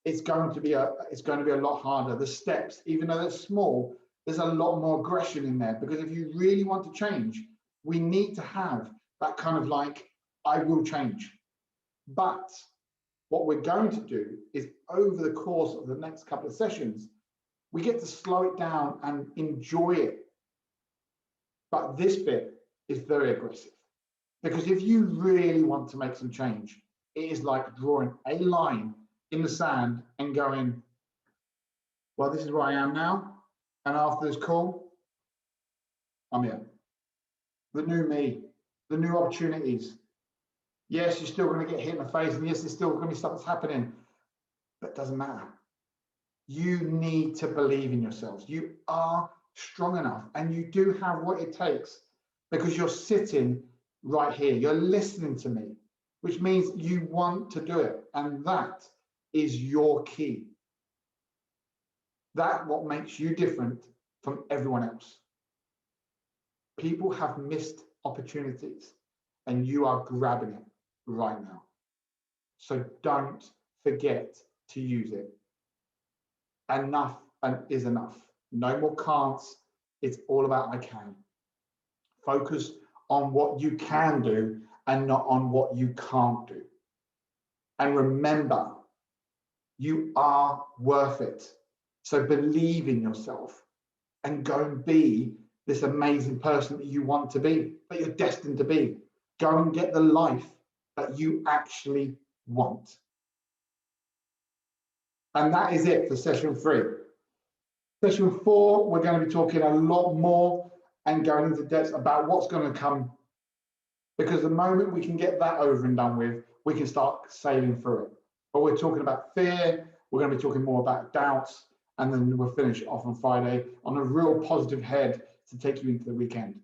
it's going to be a lot harder. The steps, even though they're small, there's a lot more aggression in there, because if you really want to change, we need to have that kind of like, I will change. But what we're going to do is, over the course of the next couple of sessions, we get to slow it down and enjoy it. But this bit is very aggressive, because if you really want to make some change, it is like drawing a line in the sand and going, well, this is where I am now. And after this call, I'm here. The new me, the new opportunities. Yes, you're still going to get hit in the face, and yes, there's still going to be stuff that's happening, but it doesn't matter. You need to believe in yourselves. You are strong enough, and you do have what it takes, because you're sitting right here. You're listening to me, which means you want to do it. And that is your key. That's what makes you different from everyone else. People have missed opportunities, and you are grabbing it right now. So don't forget to use it. Enough is enough. No more can'ts. It's all about I can. Focus on what you can do and not on what you can't do. And remember, you are worth it. So believe in yourself and go and be this amazing person that you want to be, that you're destined to be. Go and get the life that you actually want. And that is it for session 3. Session 4, we're going to be talking a lot more and going into depth about what's going to come. Because the moment we can get that over and done with, we can start sailing through it. But we're talking about fear, we're going to be talking more about doubts, and then we'll finish off on Friday on a real positive head to take you into the weekend.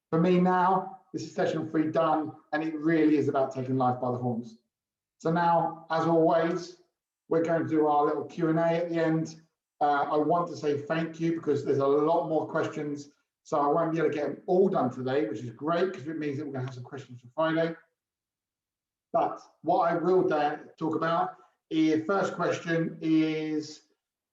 For me now, This is session 3 done, and it really is about taking life by the horns. So now, as always, we're going to do our little Q&A at the end. I want to say thank you because there's a lot more questions. So I won't be able to get them all done today, which is great because it means that we're going to have some questions for Friday. But what I will talk about is, first question is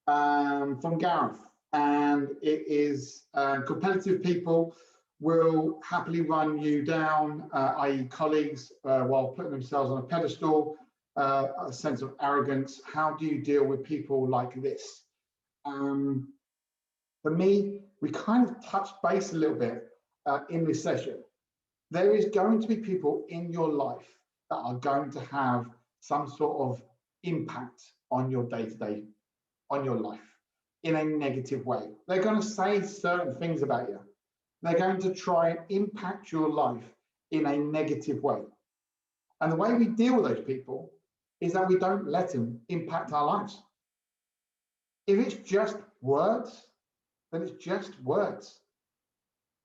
from Gareth, and it is competitive people will happily run you down, i.e. colleagues, while putting themselves on a pedestal, a sense of arrogance. How do you deal with people like this? For me, we kind of touched base a little bit in this session. There is going to be people in your life that are going to have some sort of impact on your day-to-day, on your life, in a negative way. They're going to say certain things about you. They're going to try and impact your life in a negative way. And the way we deal with those people is that we don't let them impact our lives. If it's just words, then it's just words.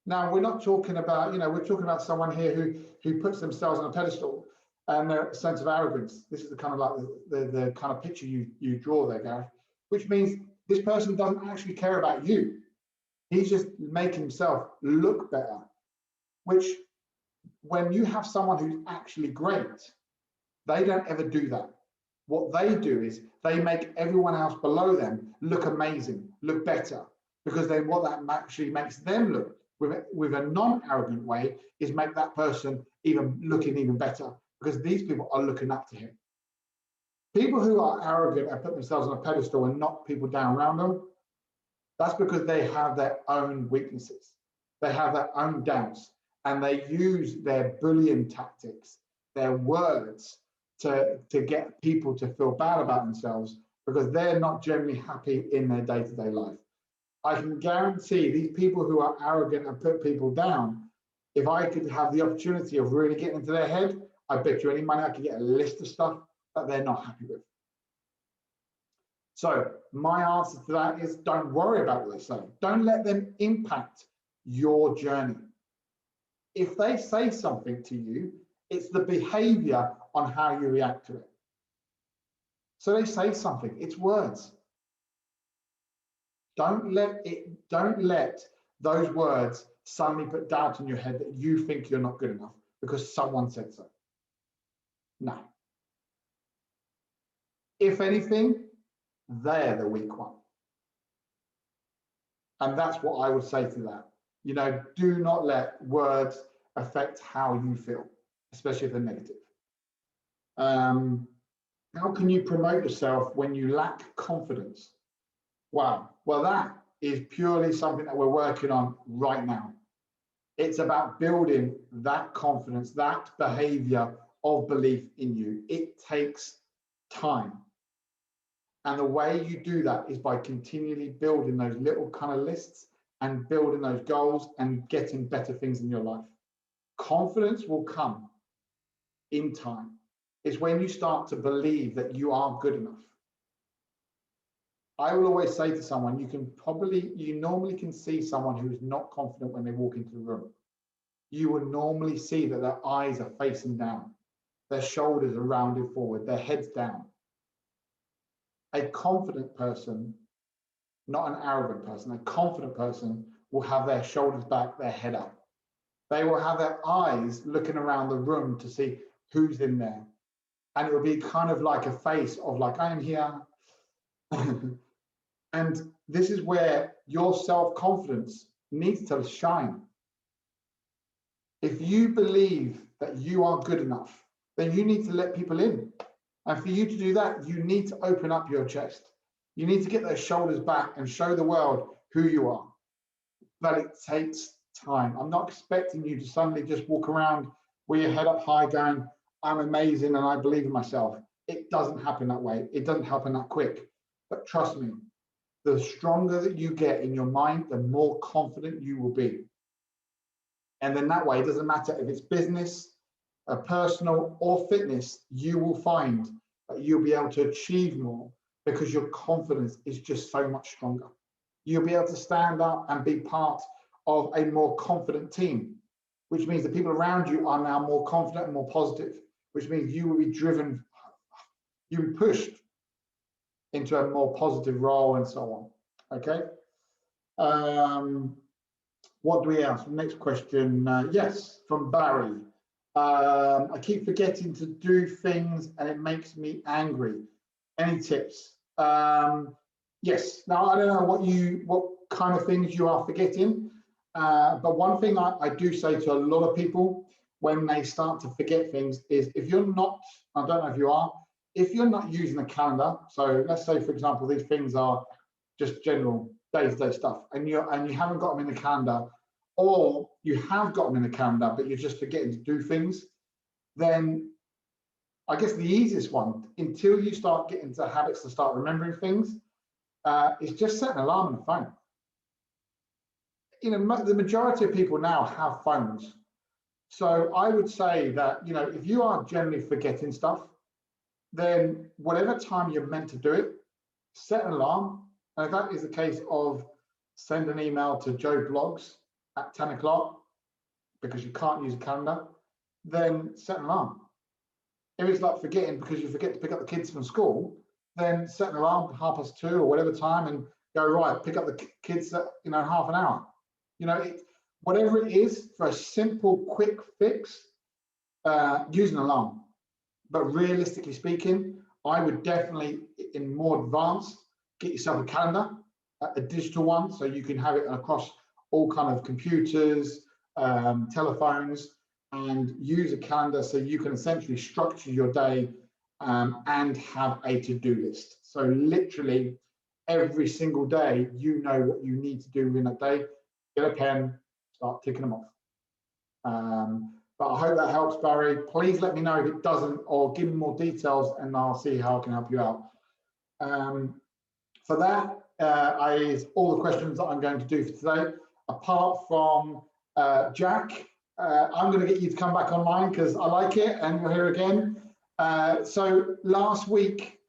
Now, we're not talking about, we're talking about someone here who puts themselves on a pedestal and their sense of arrogance. This is the kind of like the kind of picture you draw there, Gareth, which means this person doesn't actually care about you. He's just making himself look better, which when you have someone who's actually great, they don't ever do that. What they do is they make everyone else below them look amazing, look better, because then what that actually makes them look with a non-arrogant way is make that person looking even better, because these people are looking up to him. People who are arrogant and put themselves on a pedestal and knock people down around them, that's because they have their own weaknesses. They have their own doubts, and they use their bullying tactics, their words, to get people to feel bad about themselves because they're not generally happy in their day-to-day life. I can guarantee these people who are arrogant and put people down, if I could have the opportunity of really getting into their head, I bet you any money I could get a list of stuff that they're not happy with. So my answer to that is don't worry about what they say. Don't let them impact your journey. If they say something to you, it's the behavior on how you react to it. So they say something, it's words. Don't let those words suddenly put doubt in your head that you think you're not good enough because someone said so. No. If anything, they're the weak one. And that's what I would say to that. Do not let words affect how you feel, especially if they're negative. How can you promote yourself when you lack confidence? Wow. Well, that is purely something that we're working on right now. It's about building that confidence, that behavior of belief in you. It takes time. And the way you do that is by continually building those little kind of lists and building those goals and getting better things in your life. Confidence will come in time. It's when you start to believe that you are good enough. I will always say to someone, you normally can see someone who is not confident when they walk into the room. You will normally see that their eyes are facing down, their shoulders are rounded forward, their head's down. A confident person, not an arrogant person, a confident person will have their shoulders back, their head up. They will have their eyes looking around the room to see who's in there. And it will be kind of like a face of like, I am here. And this is where your self-confidence needs to shine. If you believe that you are good enough, then you need to let people in. And for you to do that, you need to open up your chest. You need to get those shoulders back and show the world who you are. But it takes time. I'm not expecting you to suddenly just walk around with your head up high going, I'm amazing and I believe in myself. It doesn't happen that way. It doesn't happen that quick. But trust me, the stronger that you get in your mind, the more confident you will be. And then that way, it doesn't matter if it's business, personal or fitness, you will find that you'll be able to achieve more because your confidence is just so much stronger. You'll be able to stand up and be part of a more confident team which means the people around you are now more confident and more positive, which means you will be driven, you'll be pushed into a more positive role and so on. Okay. What do we ask? Next question. Yes, from Barry. I keep forgetting to do things and it makes me angry. Any tips? Yes. Now I don't know what kind of things you are forgetting, but one thing I do say to a lot of people when they start to forget things is if you're not, I don't know if you are, if you're not using a calendar. So let's say, for example, these things are just general day-to-day stuff, and you haven't got them in the calendar, or you have got them in the calendar, but you're just forgetting to do things, then I guess the easiest one, until you start getting into habits to start remembering things, is just set an alarm on the phone. You know, the majority of people now have phones. So I would say that, you know, if you are generally forgetting stuff, then whatever time you're meant to do it, set an alarm. And if that is the case of send an email to Joe Blogs at 10 o'clock because you can't use a calendar, then set an alarm. If it's like forgetting because you forget to pick up the kids from school, then set an alarm for 2:30 or whatever time and go, right, pick up the kids at, you know, half an hour. You know, whatever it is for a simple, quick fix, use an alarm. But realistically speaking, I would definitely, in more advanced, get yourself a calendar, a digital one, so you can have it across all kind of computers, telephones, and use a calendar so you can essentially structure your day and have a to-do list. So literally every single day, you know what you need to do in that day. Get a pen, start ticking them off. But I hope that helps, Barry. Please let me know if it doesn't, or give me more details and I'll see how I can help you out. For that is all the questions that I'm going to do for today. Apart from Jack, I'm going to get you to come back online because I like it and you're here again. So last week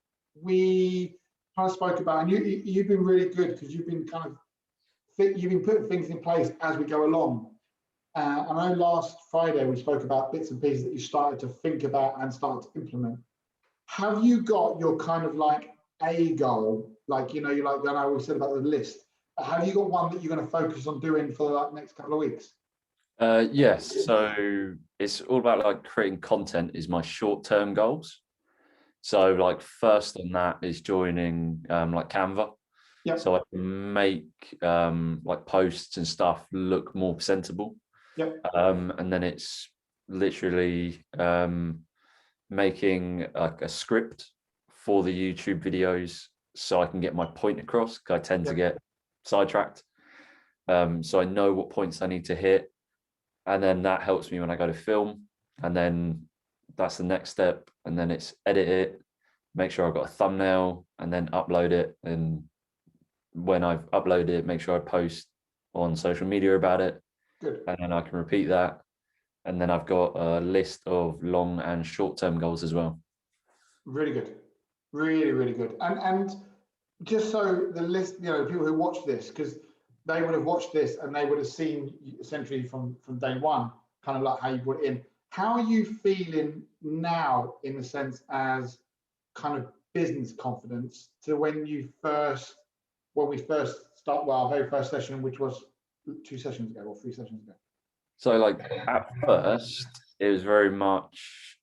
we kind of spoke about, and you've been really good because you've been putting things in place as we go along. I know last Friday we spoke about bits and pieces that you started to think about and start to implement. Have you got your kind of like a goal? Like, you know, you're like, I know we said about the list. Have you got one that you're going to focus on doing for the like, next couple of weeks? Yes, so it's all about like creating content is my short-term goals. So like first on that is joining like Canva. Yeah. So I can make like posts and stuff look more presentable. Yep. And then it's literally making a script for the YouTube videos so I can get my point across, because I tend to get sidetracked. So I know what points I need to hit, and then that helps me when I go to film, and then that's the next step, and then it's edit it, make sure I've got a thumbnail, and then upload it. And when I've uploaded it, make sure I post on social media about it. Good. And then I can repeat that. And then I've got a list of long and short-term goals as well. Really good. Really, really good. And just so the list, you know, people who watch this, because they would have watched this and they would have seen essentially from day one, kind of like how you put it in. How are you feeling now in the sense as kind of business confidence to when we first start, well, our very first session, which was 2 sessions ago or 3 sessions ago? So like at first, it was very much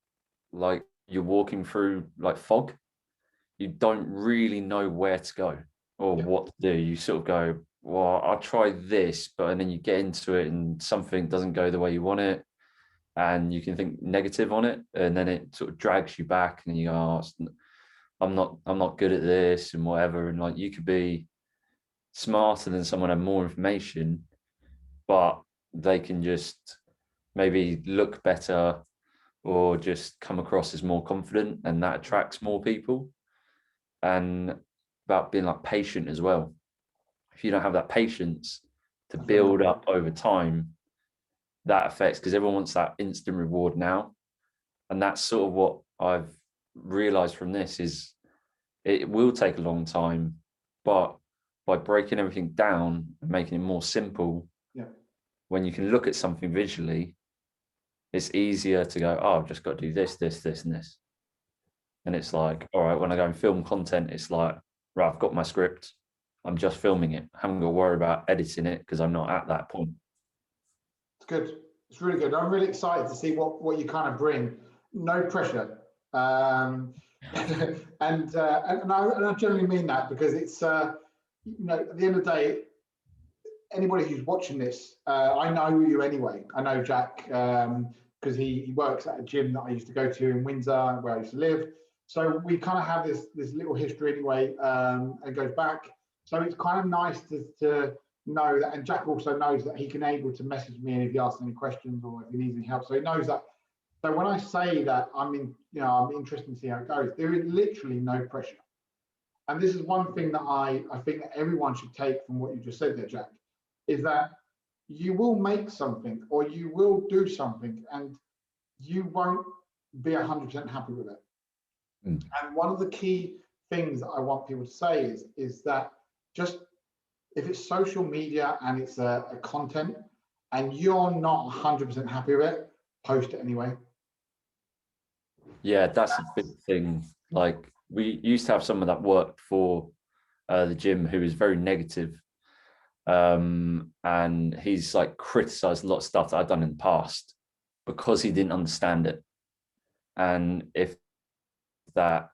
like you're walking through like fog. You don't really know where to go or what to do. You sort of go, well, I'll try this, but and then you get into it and something doesn't go the way you want it, and you can think negative on it, and then it sort of drags you back, and you go, oh, I'm not good at this and whatever. And like you could be smarter than someone and more information, but they can just maybe look better or just come across as more confident, and that attracts more people. And about being like patient as well. If you don't have that patience to build up over time, that affects, because everyone wants that instant reward now. And that's sort of what I've realized from this is it will take a long time, but by breaking everything down and making it more simple, when you can look at something visually, It's easier to go, oh, I've just got to do this, this, this, and this. And it's like, all right, when I go and film content, it's like, right, I've got my script. I'm just filming it. I haven't got to worry about editing it because I'm not at that point. It's good. It's really good. I'm really excited to see what you kind of bring. No pressure. And I generally mean that because it's, you know, at the end of the day, anybody who's watching this, I know you anyway. I know Jack because he works at a gym that I used to go to in Windsor, where I used to live. So we kind of have this little history anyway. It goes back. So it's kind of nice to know that, and Jack also knows that he can able to message me if he asks any questions or if he needs any help. So he knows that. So when I say that I'm I'm interested to see how it goes, there is literally no pressure. And this is one thing that I think that everyone should take from what you just said there, Jack, is that you will make something or you will do something and you won't be 100% happy with it. Mm. And one of the key things that I want people to say is that just if it's social media and it's a content and you're not 100% happy with it, post it anyway. Yeah, that's a big thing. Like, we used to have someone that worked for the gym who was very negative. And he's like criticized a lot of stuff that I've done in the past because he didn't understand it. And if that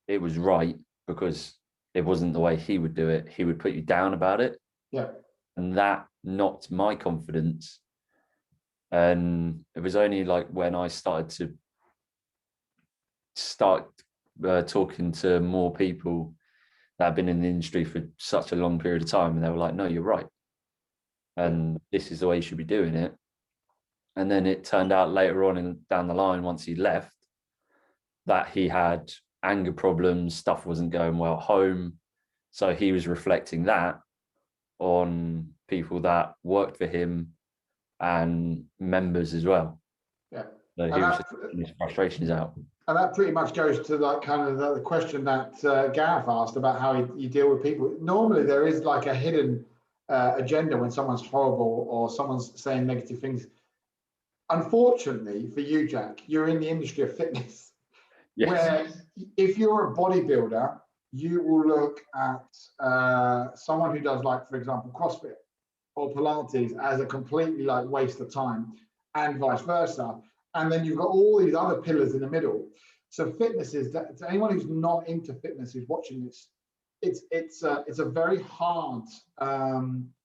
it was right because it wasn't the way he would do it, he would put you down about it. Yeah. And that knocked my confidence. And it was only like when I started to talking to more people that have been in the industry for such a long period of time, and they were like, no, you're right. And this is the way you should be doing it. And then it turned out later on and down the line, once he left, that he had anger problems, stuff wasn't going well at home. So he was reflecting that on people that worked for him and members as well. Yeah. So he was just getting his frustrations out. And that pretty much goes to like kind of the question that Gareth asked about how you deal with people. Normally there is like a hidden agenda when someone's horrible or someone's saying negative things. Unfortunately for you, Jack, you're in the industry of fitness. Yes. Where if you're a bodybuilder, you will look at someone who does, like, for example, CrossFit or Pilates as a completely like waste of time, and vice versa. And then you've got all these other pillars in the middle. So fitness is that, to anyone who's not into fitness who's watching this, it's a very hard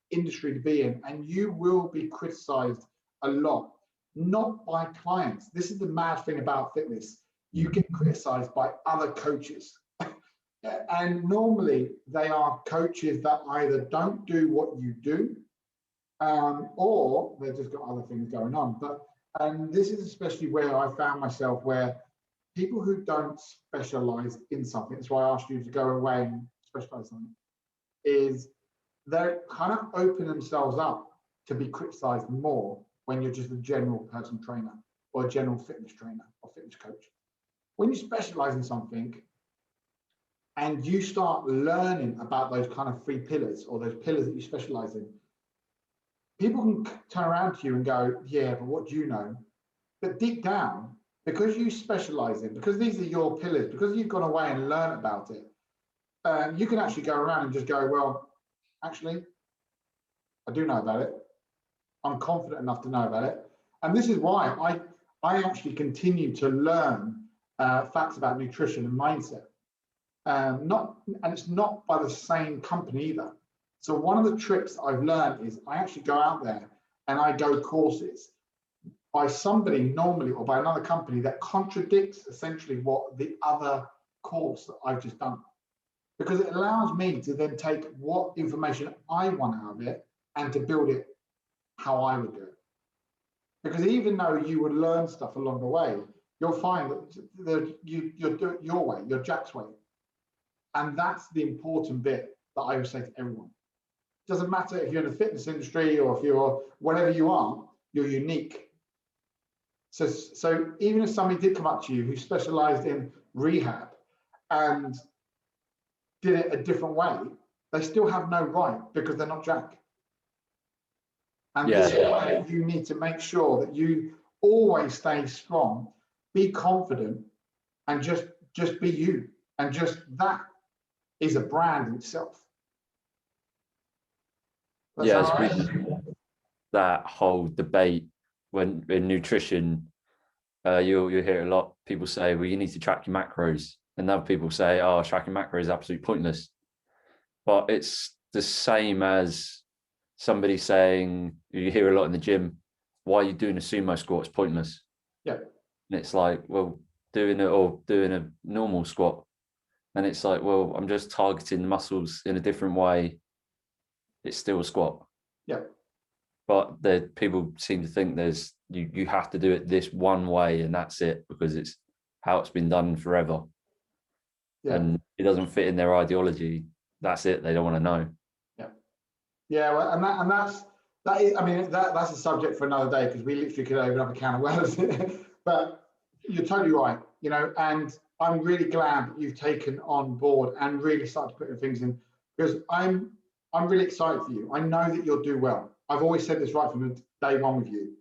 industry to be in, and you will be criticized a lot, not by clients. This is the mad thing about fitness. You get criticized by other coaches. And normally they are coaches that either don't do what you do, or they've just got other things going on. And this is especially where I found myself, where people who don't specialize in something, that's why I asked you to go away and specialize in it, is they kind of open themselves up to be criticized more when you're just a general personal trainer or a general fitness trainer or fitness coach. When you specialize in something and you start learning about those kind of 3 pillars or those pillars that you specialize in, people can turn around to you and go, yeah, but what do you know? But deep down, because you specialize in, because these are your pillars, because you've gone away and learned about it, you can actually go around and just go, well, actually, I do know about it. I'm confident enough to know about it. And this is why I actually continue to learn facts about nutrition and mindset. And it's not by the same company either. So one of the tricks that I've learned is I actually go out there and I go courses by somebody normally or by another company that contradicts essentially what the other course that I've just done. Because it allows me to then take what information I want out of it and to build it how I would do it. Because even though you would learn stuff along the way, you'll find that you're doing it your way, your Jack's way. And that's the important bit that I would say to everyone. It doesn't matter if you're in the fitness industry or if you're whatever you are, you're unique. So even if somebody did come up to you who specialized in rehab and did it a different way, they still have no right because they're not Jack. And this is why you need to make sure that you always stay strong, be confident, and just be you. And just that is a brand in itself. Yeah, it's been that whole debate when in nutrition, you'll hear a lot. People say, well, you need to track your macros, and other people say, oh, tracking macros is absolutely pointless. But it's the same as somebody saying, you hear a lot in the gym, why are you doing a sumo squat? It's pointless. Yeah. And it's like, well, doing a normal squat. And it's like, well, I'm just targeting muscles in a different way. It's still a squat. Yeah. But the people seem to think there's you have to do it this one way and that's it because it's how it's been done forever. Yeah. And it doesn't fit in their ideology. That's it. They don't want to know. Yeah. Yeah. Well, that is, I mean, that's a subject for another day because we literally could open up a can of worms. But you're totally right, you know, and I'm really glad that you've taken on board and really started putting things in because I'm really excited for you. I know that you'll do well. I've always said this right from day one with you.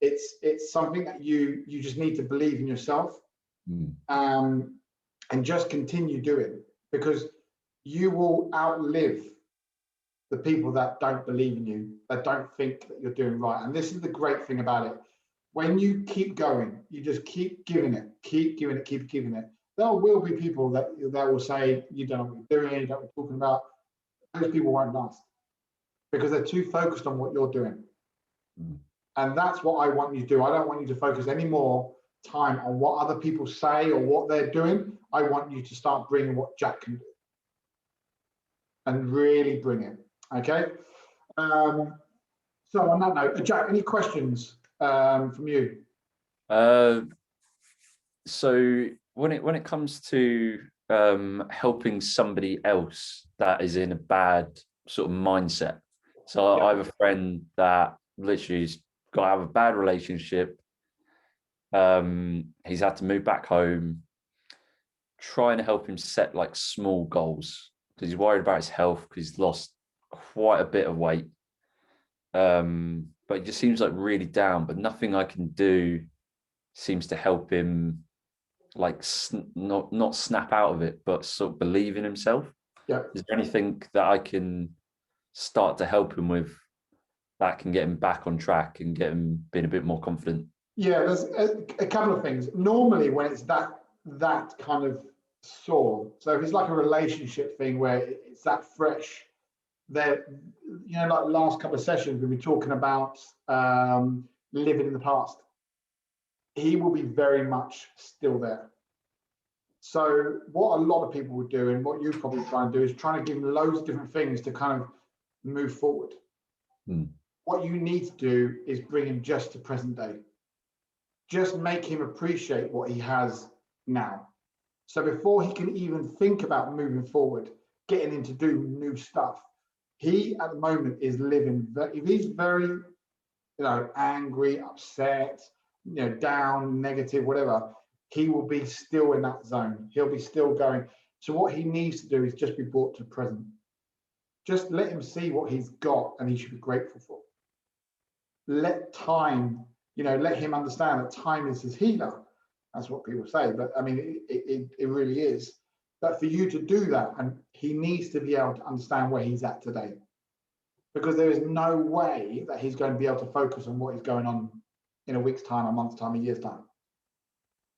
It's something that you just need to believe in yourself, and just continue doing because you will outlive the people that don't believe in you, that don't think that you're doing right. And this is the great thing about it. When you keep going, you just keep giving it, keep giving it, keep giving it. There will be people that will say, you don't know what you're doing, you don't know what you're talking about. Those people won't last because they're too focused on what you're doing. And that's what I want you to do. I don't want you to focus any more time on what other people say or what they're doing. I want you to start bringing what Jack can do and really bring it. Okay. So on that note, Jack, any questions from you? So when it comes to helping somebody else that is in a bad sort of mindset, so I have a friend that literally has got to have a bad relationship. He's had to move back home, trying to help him set like small goals because he's worried about his health because he's lost quite a bit of weight. But it just seems like really down, but nothing I can do seems to help him like not snap out of it, but sort of believe in himself. Yeah. Is there anything that I can start to help him with that can get him back on track and get him being a bit more confident? Yeah, there's a couple of things. Normally when it's that kind of sore, so if it's like a relationship thing where it's that fresh, that, you know, like last couple of sessions, we've been talking about living in the past. He will be very much still there. So what a lot of people would do, and what you probably try and do, is trying to give him loads of different things to kind of move forward. What you need to do is bring him just to present day. Just make him appreciate what he has now. So before he can even think about moving forward, getting him to do new stuff, he at the moment is living, if he's very, you know, angry, upset, you know, down, negative, whatever, he will be still in that zone. He'll be still going. So what he needs to do is just be brought to present. Just let him see what he's got and he should be grateful for. Let time, you know, let him understand that time is his healer. That's what people say, but I mean, it really is. But for you to do that, and he needs to be able to understand where he's at today, because there is no way that he's going to be able to focus on what is going on in a week's time, a month's time, a year's time.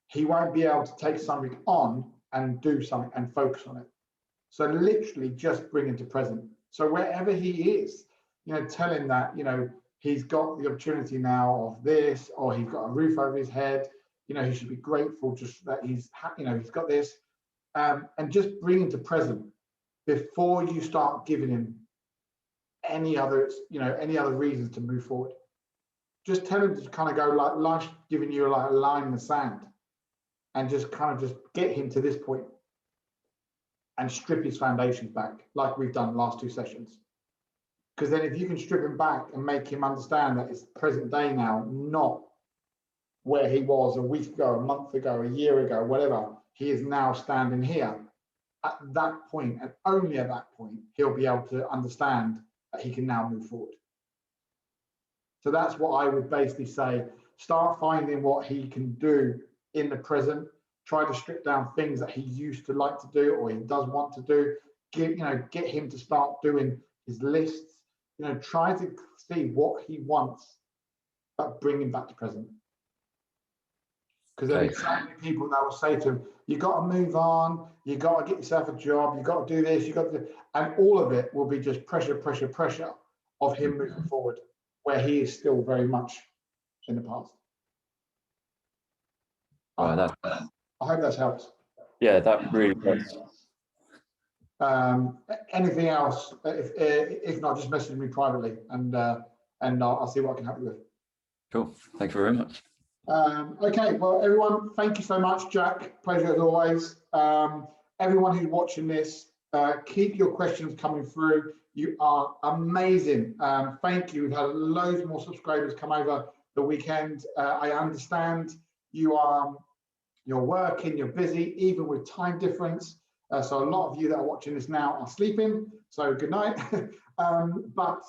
He won't be able to take something on and do something and focus on it. So literally just bring him to present. So wherever he is, you know, tell him that, you know, he's got the opportunity now of this, or he's got a roof over his head. You know, he should be grateful just that he's, you know, he's got this, and just bring him to present before you start giving him any other, you know, any other reasons to move forward. Just tell him to kind of go like life's giving you like a line in the sand, and just kind of just get him to this point and strip his foundations back like we've done the last two sessions. Because then if you can strip him back and make him understand that it's present day now, not where he was a week ago, a month ago, a year ago, whatever, he is now standing here. At that point, and only at that point, he'll be able to understand that he can now move forward. So that's what I would basically say. start finding what he can do in the present. Try to strip down things that he used to like to do or he does want to do. Get him to start doing his lists. Try to see what he wants, but bring him back to present. Because there's so many people that will say to him, you got to move on, you got to get yourself a job, you got to do this, you got to do, and all of it will be just pressure of him moving forward, where he is still very much in the past. Right, I hope that's helped. Yeah, that really does. Anything else? If not, just message me privately, and I'll see what I can help you with. Cool. Thank you very much. Okay, well, everyone, thank you so much, Jack. Pleasure as always. Everyone who's watching this, keep your questions coming through. You are amazing. Thank you. We've had loads more subscribers come over the weekend. I understand you're working, you're busy, even with time difference. So a lot of you that are watching this now are sleeping. So good night. But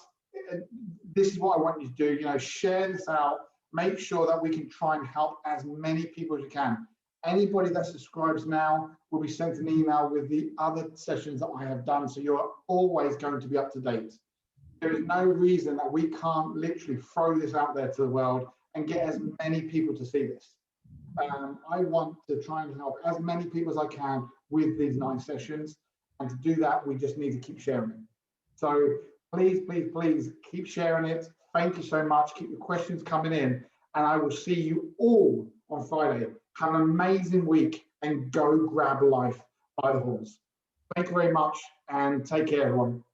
this is what I want you to do. Share this out. Make sure that we can try and help as many people as we can. Anybody that subscribes now will be sent an email with the other sessions that I have done. So you're always going to be up to date. There is no reason that we can't literally throw this out there to the world and get as many people to see this. I want to try and help as many people as I can with these 9 sessions. And to do that, we just need to keep sharing it. So please, please, please keep sharing it. Thank you so much. Keep your questions coming in. And I will see you all on Friday. Have an amazing week and go grab life by the horns. Thank you very much and take care, everyone.